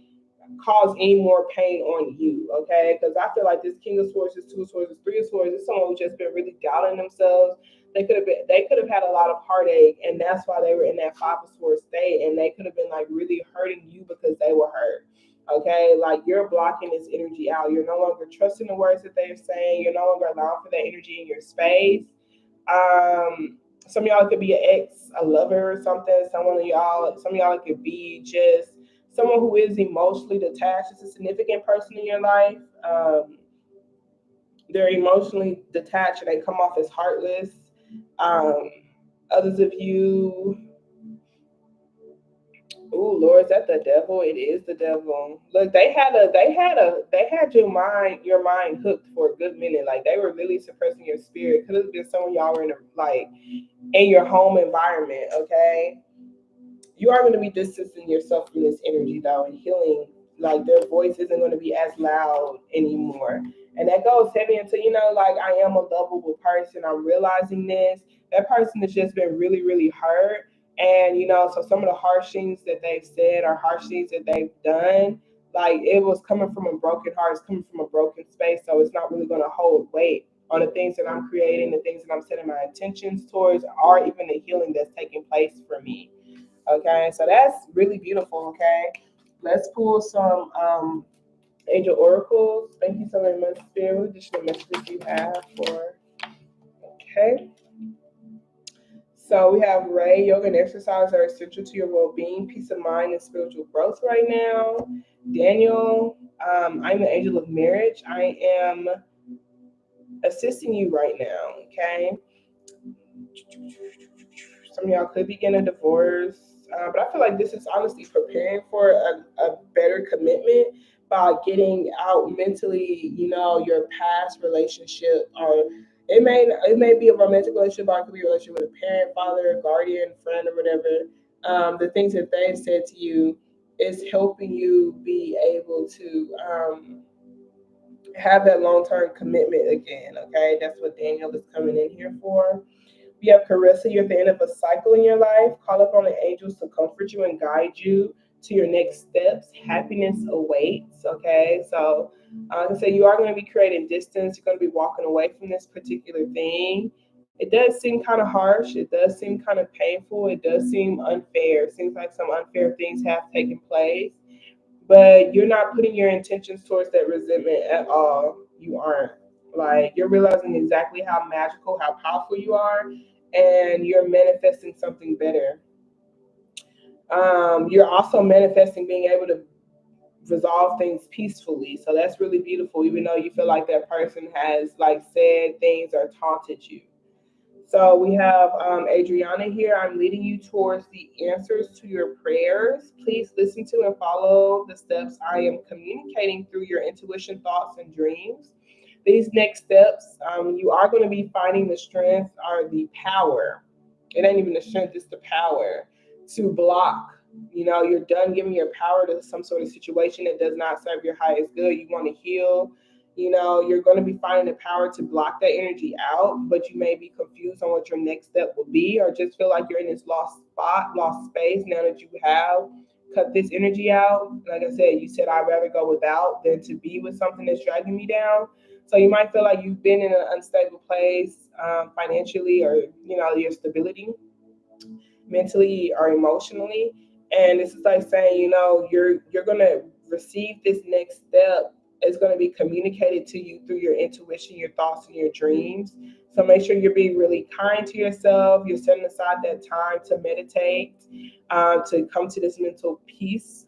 cause any more pain on you, okay? Because I feel like this King of Swords, this Two of Swords, this Three of Swords, is someone who's just been really doubting themselves. They could have had a lot of heartache, and that's why they were in that Five of Swords state, and they could have been like really hurting you because they were hurt. Okay, like you're blocking this energy out. You're no longer trusting the words that they're saying. You're no longer allowing for that energy in your space. Some of y'all could be an ex, a lover or something. Some of y'all could be just someone who is emotionally detached. It's a significant person in your life. They're emotionally detached and they come off as heartless. Um, Others of you, oh Lord, is that the devil? It is the devil. Look, they had your mind hooked for a good minute. Like they were really suppressing your spirit. Could have been someone y'all were in in your home environment, okay? You are going to be distancing yourself from this energy though and healing. Like their voice isn't going to be as loud anymore. And that goes heavy into, like I am a lovable person. I'm realizing this. That person has just been really, really hurt. And so some of the harsh things that they've said or harsh things that they've done, like it was coming from a broken heart, it's coming from a broken space. So it's not really going to hold weight on the things that I'm creating, the things that I'm setting my intentions towards, or even the healing that's taking place for me. Okay, so that's really beautiful. Okay, let's pull some angel oracles. Thank you so very much, Spirit. Additional messages you have for. Okay, so we have Ray. Yoga and exercise are essential to your well-being, peace of mind, and spiritual growth right now. Daniel, I'm the angel of marriage. I am assisting you right now. Okay. Some of y'all could be getting a divorce, but I feel like this is honestly preparing for a better commitment by getting out mentally, your past relationship, or it may be a romantic relationship, or it could be a relationship with a parent, father, guardian, friend, or whatever. The things that they've said to you is helping you be able to have that long-term commitment again. Okay, that's what Daniel is coming in here for. We have Carissa, you're at the end of a cycle in your life. Call upon the angels to comfort you and guide you to your next steps. Happiness awaits. Okay, so like I say, you are going to be creating distance. You're going to be walking away from this particular thing. It does seem kind of harsh. It does seem kind of painful. It does seem unfair. It seems like some unfair things have taken place, but you're not putting your intentions towards that resentment at all. You aren't. Like you're realizing exactly how magical, how powerful you are, and you're manifesting something better. You're also manifesting being able to resolve things peacefully. So that's really beautiful, even though you feel like that person has like said things or taunted you. So we have Adriana here. I'm leading you towards the answers to your prayers. Please listen to and follow the steps I am communicating through your intuition, thoughts, and dreams. These next steps, you are going to be finding the strength or the power. It ain't even the strength, it's the power to block. You're done giving your power to some sort of situation that does not serve your highest good. You want to heal. You're going to be finding the power to block that energy out, but you may be confused on what your next step will be, or just feel like you're in this lost spot, lost space now that you have cut this energy out. Like I said, you said, I'd rather go without than to be with something that's dragging me down. So you might feel like you've been in an unstable place financially, or, your stability mentally or emotionally. And this is like saying, you're going to receive this next step. It's going to be communicated to you through your intuition, your thoughts, and your dreams. So make sure you're being really kind to yourself. You're setting aside that time to meditate, to come to this mental peace.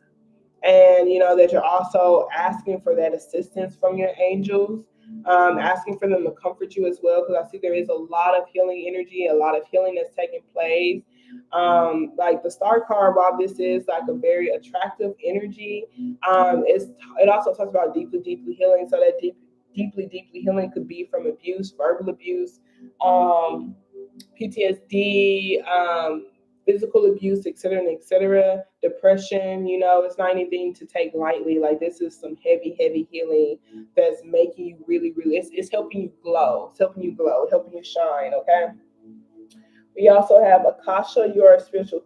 And that you're also asking for that assistance from your angels, asking for them to comfort you as well, because I see there is a lot of healing energy, a lot of healing that's taking place. Like the star card, while this is like a very attractive energy, it also talks about deeply healing. So that deeply healing could be from abuse, verbal abuse, um, PTSD, physical abuse, etc., depression. It's not anything to take lightly. Like, this is some heavy, heavy healing that's making you really, really. It's helping you glow. It's helping you glow, helping you shine. Okay. We also have Akasha. You are a spiritual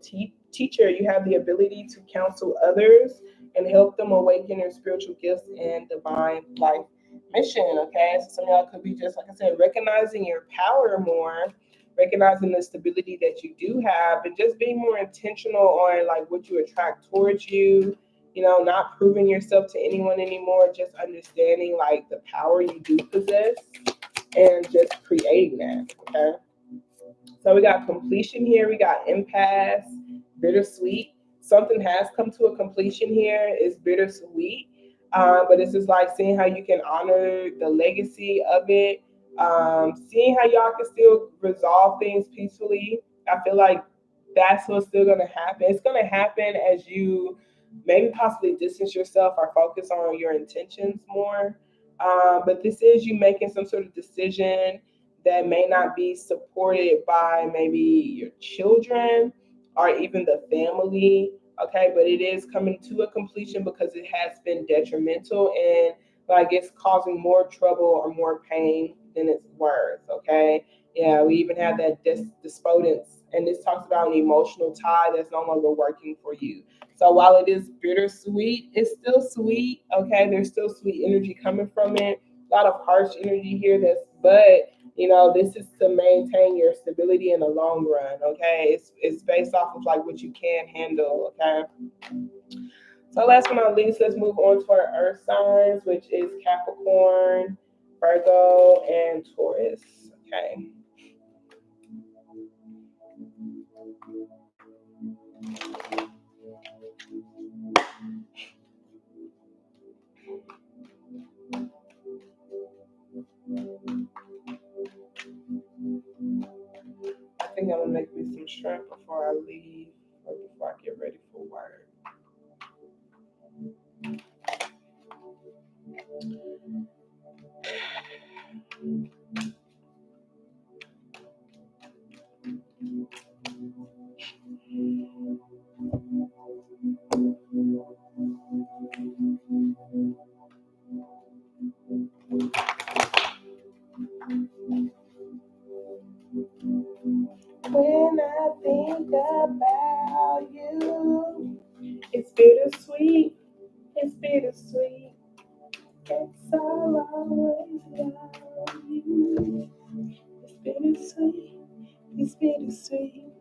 teacher. You have the ability to counsel others and help them awaken their spiritual gifts and divine life mission. Okay, so some of y'all could be just, like I said, recognizing your power more, recognizing the stability that you do have, and just being more intentional on like what you attract towards you. Not proving yourself to anyone anymore, just understanding like the power you do possess and just creating that. Okay. So we got completion here. We got impasse, bittersweet. Something has come to a completion here. It's bittersweet, but it's just like seeing how you can honor the legacy of it. Seeing how y'all can still resolve things peacefully. I feel like that's what's still going to happen. It's going to happen as you maybe possibly distance yourself or focus on your intentions more. But this is you making some sort of decision that may not be supported by maybe your children or even the family. Okay, but it is coming to a completion because it has been detrimental and like it's causing more trouble or more pain than it's worth. Okay, yeah, we even have that despotence, and this talks about an emotional tie that's no longer working for you. So while it is bittersweet, it's still sweet. Okay, there's still sweet energy coming from it. A lot of harsh energy here. But this is to maintain your stability in the long run. Okay, it's based off of like what you can handle. Okay. So last but not least, let's move on to our earth signs, which is Capricorn, Virgo, and Taurus. Okay. I think I'm gonna make me some shrimp before I leave or before I get ready for work. When I think about you, it's bittersweet. It's bittersweet. It's all always about you. It's bittersweet. It's bittersweet.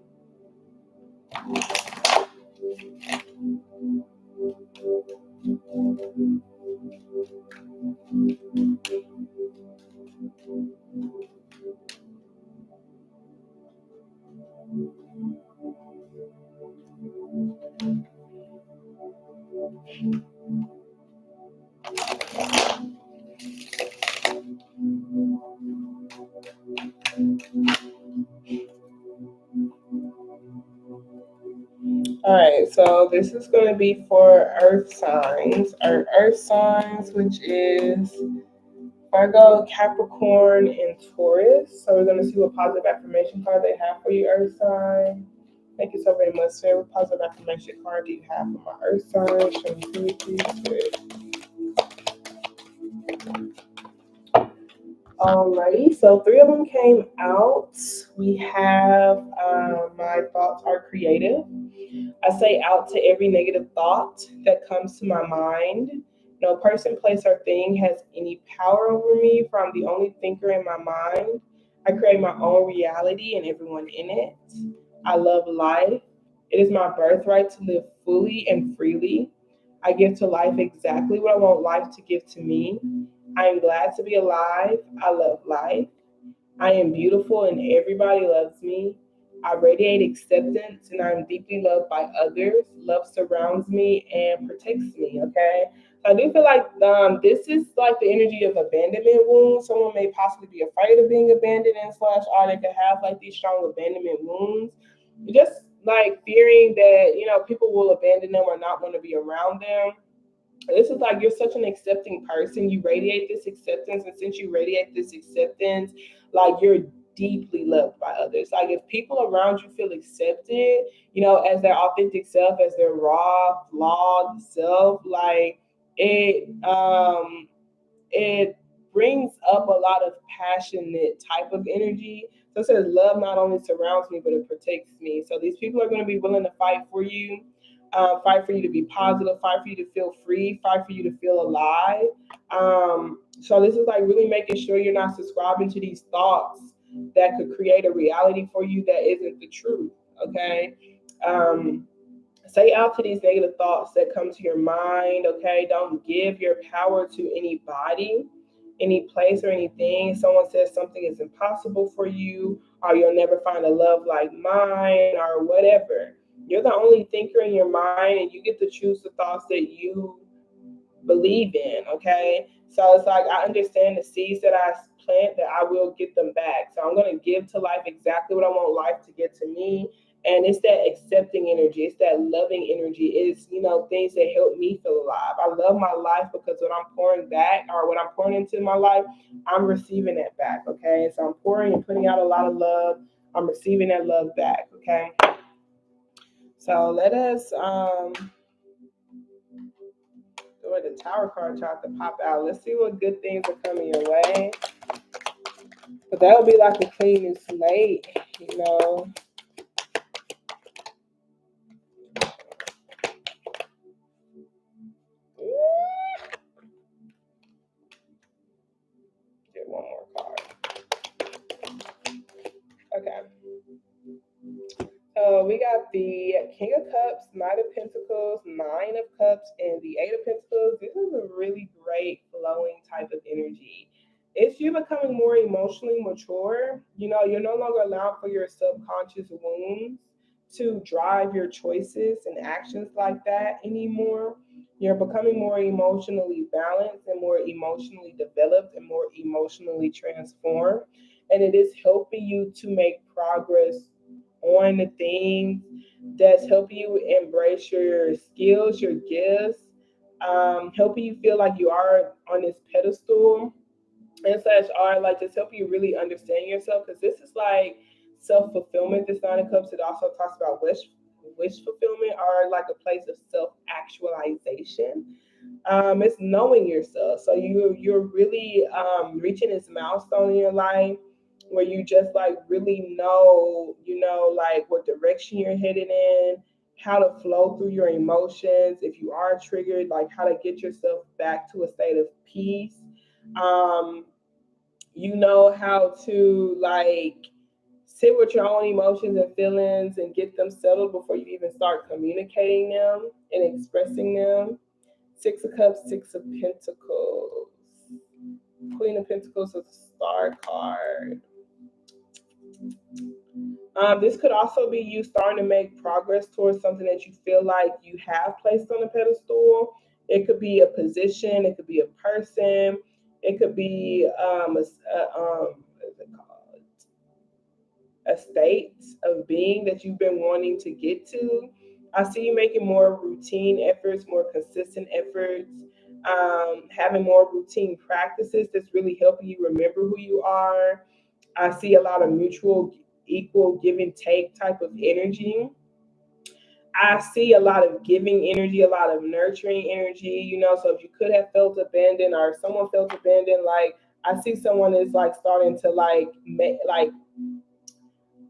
All right, so this is going to be for earth signs. Our earth signs, which is Virgo, Capricorn, and Taurus. So we're going to see what positive affirmation card they have for you, earth sign. Thank you so very much, sir. What positive affirmation card do you have for my earth sign? Show me, please. Alrighty, so three of them came out. We have my thoughts are creative. I say out to every negative thought that comes to my mind. No person, place, or thing has any power over me, for I'm the only thinker in my mind. I create my own reality and everyone in it. I love life. It is my birthright to live fully and freely. I give to life exactly what I want life to give to me. I am glad to be alive. I love life. I am beautiful and everybody loves me. I radiate acceptance and I am deeply loved by others. Love surrounds me and protects me. Okay. So I do feel like this is like the energy of abandonment wounds. Someone may possibly be afraid of being abandoned and slash or they could have like these strong abandonment wounds. Just like fearing that, people will abandon them or not want to be around them. This is like you're such an accepting person. You radiate this acceptance, and since you radiate this acceptance, like deeply loved by others. Like if people around you feel accepted, as their authentic self, as their raw, flawed self, like it brings up a lot of passionate type of energy. So it says love not only surrounds me, but it protects me. So these people are going to be willing to fight for you, fight for you to be positive, fight for you to feel free, fight for you to feel alive. So this is like really making sure you're not subscribing to these thoughts that could create a reality for you that isn't the truth. Okay. Say out to these negative thoughts that come to your mind. Okay, don't give your power to anybody, any place, or anything. Someone says something is impossible for you, or you'll never find a love like mine, or whatever. You're the only thinker in your mind, and you get to choose the thoughts that you believe in. Okay, so it's like I understand the seeds that I plant, that I will get them back. So I'm going to give to life exactly what I want life to get to me. And it's that accepting energy, it's that loving energy, it's things that help me feel alive. I love my life because what I'm pouring back, or what I'm pouring into my life, I'm receiving that back. Okay, so I'm pouring and putting out a lot of love, I'm receiving that love back. Okay, so let us where the Tower card tried to pop out. Let's see what good things are coming your way. But that would be like a clean new slate, you know. Get one more card. Okay. We got the King of Cups, Knight of Pentacles, Nine of Cups, and the Eight of Pentacles. This is a really great flowing type of energy. It's you becoming more emotionally mature. You're no longer allowed for your subconscious wounds to drive your choices and actions like that anymore. You're becoming more emotionally balanced and more emotionally developed and more emotionally transformed. And it is helping you to make progress on the things that's helping you embrace your skills, your gifts, helping you feel like you are on this pedestal and such, are like just helping you really understand yourself, because this is like self-fulfillment. This Nine of Cups, it also talks about wish fulfillment, or like a place of self-actualization. It's knowing yourself. So you're really reaching this milestone in your life where you just like really know, like what direction you're headed in, how to flow through your emotions. If you are triggered, like how to get yourself back to a state of peace. Um, you know how to like sit with your own emotions and feelings and get them settled before you even start communicating them and expressing them. Six of Cups, Six of Pentacles. Queen of Pentacles is a star card. This could also be you starting to make progress towards something that you feel like you have placed on a pedestal. It could be a position, it could be a person, it could be what's it called? A state of being that you've been wanting to get to. I see you making more routine efforts, more consistent efforts, having more routine practices that's really helping you remember who you are. I see a lot of mutual, equal give and take type of energy. I see a lot of giving energy, a lot of nurturing energy. So if you could have felt abandoned, or if someone felt abandoned, like I see someone is like starting to like make like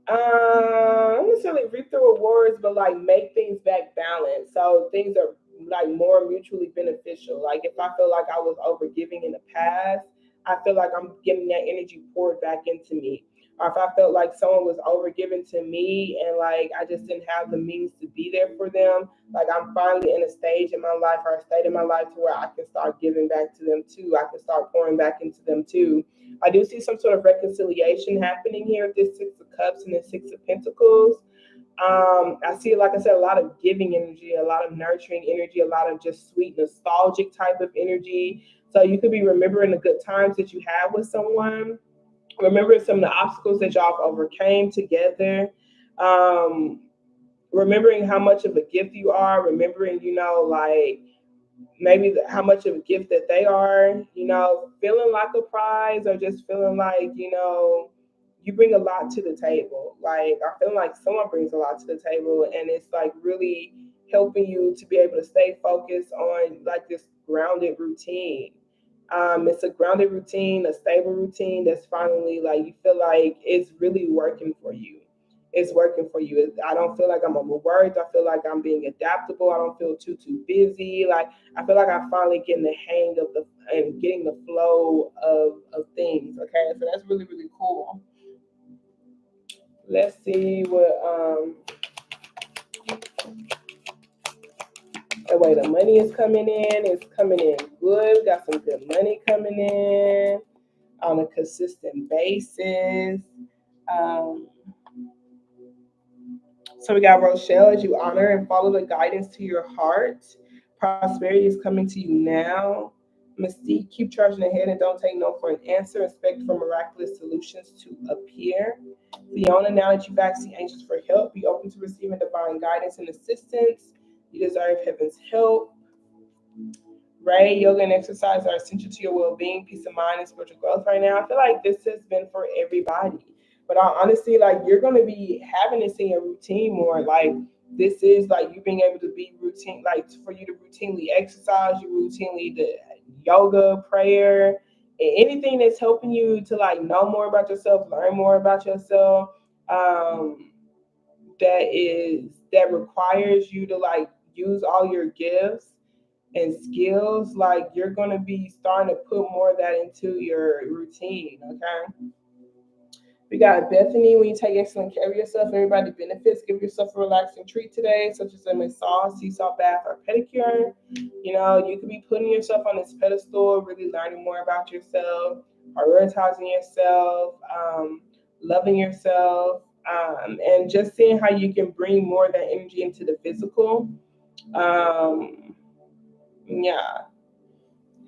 not necessarily reap the rewards, but like make things back balanced. So things are like more mutually beneficial. Like if I feel like I was over giving in the past, I feel like I'm getting that energy poured back into me. Or if I felt like someone was over giving to me and like I just didn't have the means to be there for them, like I'm finally in a stage in my life, or a state in my life, to where I can start giving back to them too. I can start pouring back into them too. I do see some sort of reconciliation happening here with this Six of Cups and the Six of Pentacles. I see, like I said, a lot of giving energy, a lot of nurturing energy, a lot of just sweet, nostalgic type of energy. So you could be remembering the good times that you had with someone, remembering some of the obstacles that y'all overcame together, um, remembering how much of a gift you are, remembering, like maybe how much of a gift that they are, feeling like a prize, or just feeling like, you bring a lot to the table. Like I feel like someone brings a lot to the table, and it's like really helping you to be able to stay focused on like this grounded routine. It's a grounded routine, a stable routine that's finally like you feel like it's really working for you. It's working for you. I don't feel like I'm overworked. I feel like I'm being adaptable. I don't feel too busy. Like I feel like I'm finally getting the hang of the and getting the flow of things. Okay, so that's really cool. Let's see what the way the money is coming in. It's coming in good. We got some good money coming in on a consistent basis. Um, so we got Rochelle, as you honor and follow the guidance to your heart. Prosperity is coming to you now. Mystique, keep charging ahead and don't take no for an answer. Expect for miraculous solutions to appear. Fiona, now that you've asked the angels for help, be open to receiving divine guidance and assistance. You deserve heaven's help. Ray, yoga and exercise are essential to your well-being, peace of mind, and spiritual growth right now. I feel like this has been for everybody. But honestly, like you're gonna be having this in your routine more. Like this is like you being able to be routine, like for you to routinely exercise, you routinely do yoga, prayer, and anything that's helping you to like know more about yourself, learn more about yourself. Um, that requires you to like use all your gifts and skills, like you're gonna be starting to put more of that into your routine. Okay. We got Bethany. When you take excellent care of yourself, everybody benefits. Give yourself a relaxing treat today, such as a massage, seesaw bath, or pedicure. You know, you could be putting yourself on this pedestal, really learning more about yourself, prioritizing yourself, loving yourself, and just seeing how you can bring more of that energy into the physical. Um, yeah,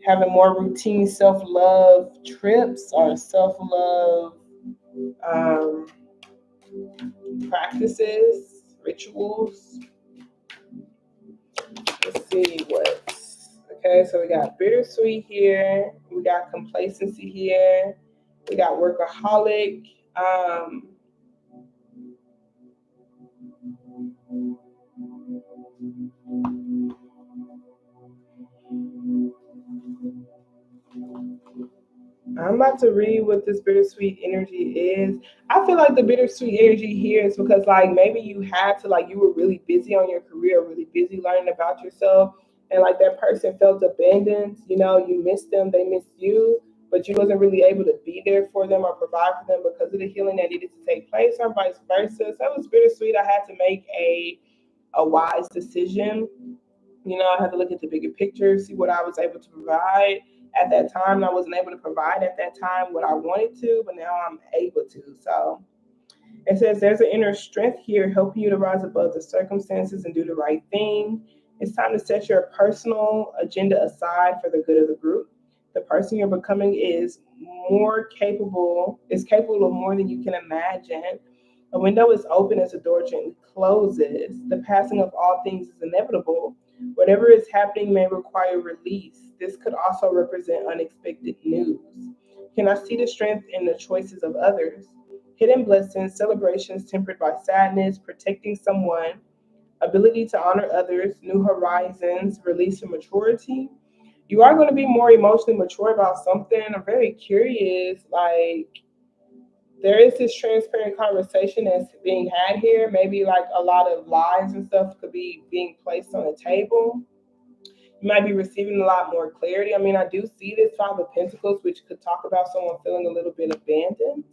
having more routine self love trips or self love um, practices, rituals. Let's see what. Okay, so we got bittersweet here. We got complacency here. We got workaholic. Um, I'm about to read what this bittersweet energy is. I feel like the bittersweet energy here is because like maybe you had to like you were really busy on your career, really busy learning about yourself, and like that person felt abandoned. You know, you missed them, they missed you, but you wasn't really able to be there for them or provide for them because of the healing that needed to take place, or vice versa. So it was bittersweet. I had to make a wise decision. You know, I had to look at the bigger picture, see what I was able to provide at that time. I wasn't able to provide at that time what I wanted to, but now I'm able to. So it says there's an inner strength here helping you to rise above the circumstances and do the right thing. It's time to set your personal agenda aside for the good of the group. The person you're becoming is capable of more than you can imagine. A window is open as the door gently closes. The passing of all things is inevitable. Whatever is happening may require release. This could also represent unexpected news. Can I see the strength in the choices of others? Hidden blessings, celebrations tempered by sadness, protecting someone, ability to honor others, new horizons, release and maturity. You are going to be more emotionally mature about something. I'm very curious. Like, there is this transparent conversation that's being had here. Maybe like a lot of lies and stuff could be being placed on the table. You might be receiving a lot more clarity. I mean, I do see this Five of Pentacles, which could talk about someone feeling a little bit abandoned.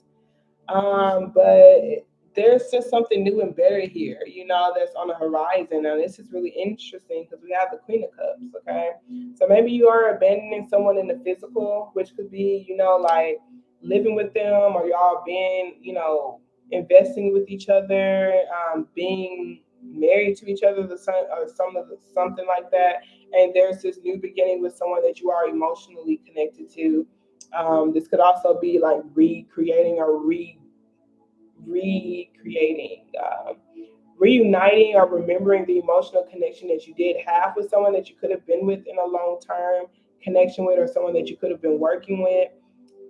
But there's just something new and better here, you know, that's on the horizon. Now, this is really interesting because we have the Queen of Cups, okay? So maybe you are abandoning someone in the physical, which could be, you know, like living with them or y'all being, you know, investing with each other, being married to each other, the son or something like that. And there's this new beginning with someone that you are emotionally connected to. This could also be like recreating or recreating, reuniting or remembering the emotional connection that you did have with someone that you could have been with in a long term connection with, or someone that you could have been working with.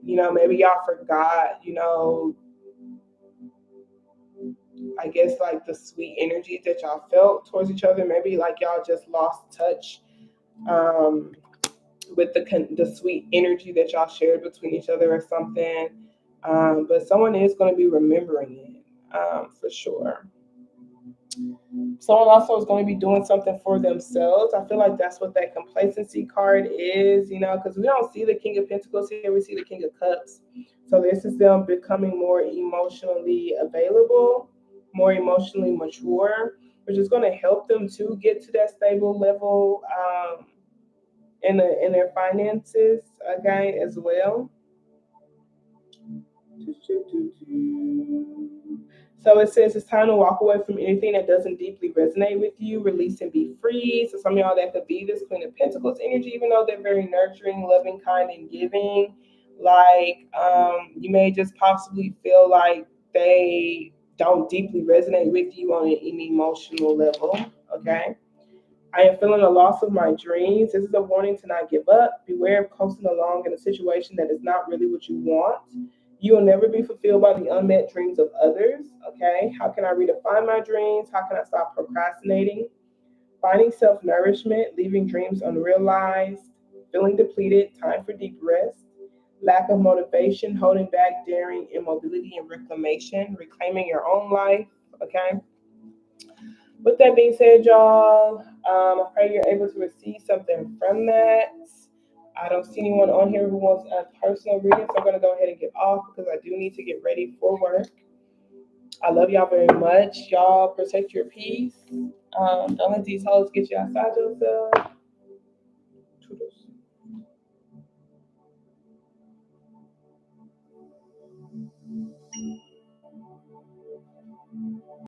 You know, maybe y'all forgot, you know, I guess, like the sweet energy that y'all felt towards each other. Maybe like y'all just lost touch um, with the sweet energy that y'all shared between each other or something. But someone is going to be remembering it for sure. Someone also is going to be doing something for themselves. I feel like that's what that complacency card is, because we don't see the King of Pentacles here, we see the King of Cups. So this is them becoming more emotionally available, more emotionally mature, which is going to help them to get to that stable level in their finances, okay, as well. So it says it's time to walk away from anything that doesn't deeply resonate with you, release and be free. So some of y'all that could be this Queen of Pentacles energy, even though they're very nurturing, loving, kind, and giving. Like you may just possibly feel like they don't deeply resonate with you on an emotional level. Okay. I am feeling the loss of my dreams. This is a warning to not give up. Beware of coasting along in a situation that is not really what you want. You will never be fulfilled by the unmet dreams of others. Okay. How can I redefine my dreams? How can I stop procrastinating? Finding self nourishment, leaving dreams unrealized, feeling depleted, time for deep rest, lack of motivation, holding back, daring, immobility, and reclamation, reclaiming your own life. Okay. With that being said, y'all, I pray you're able to receive something from that. I don't see anyone on here who wants a personal reading, so I'm going to go ahead and get off because I do need to get ready for work. I love y'all very much. Y'all protect your peace. Don't let these hoes get you outside yourself.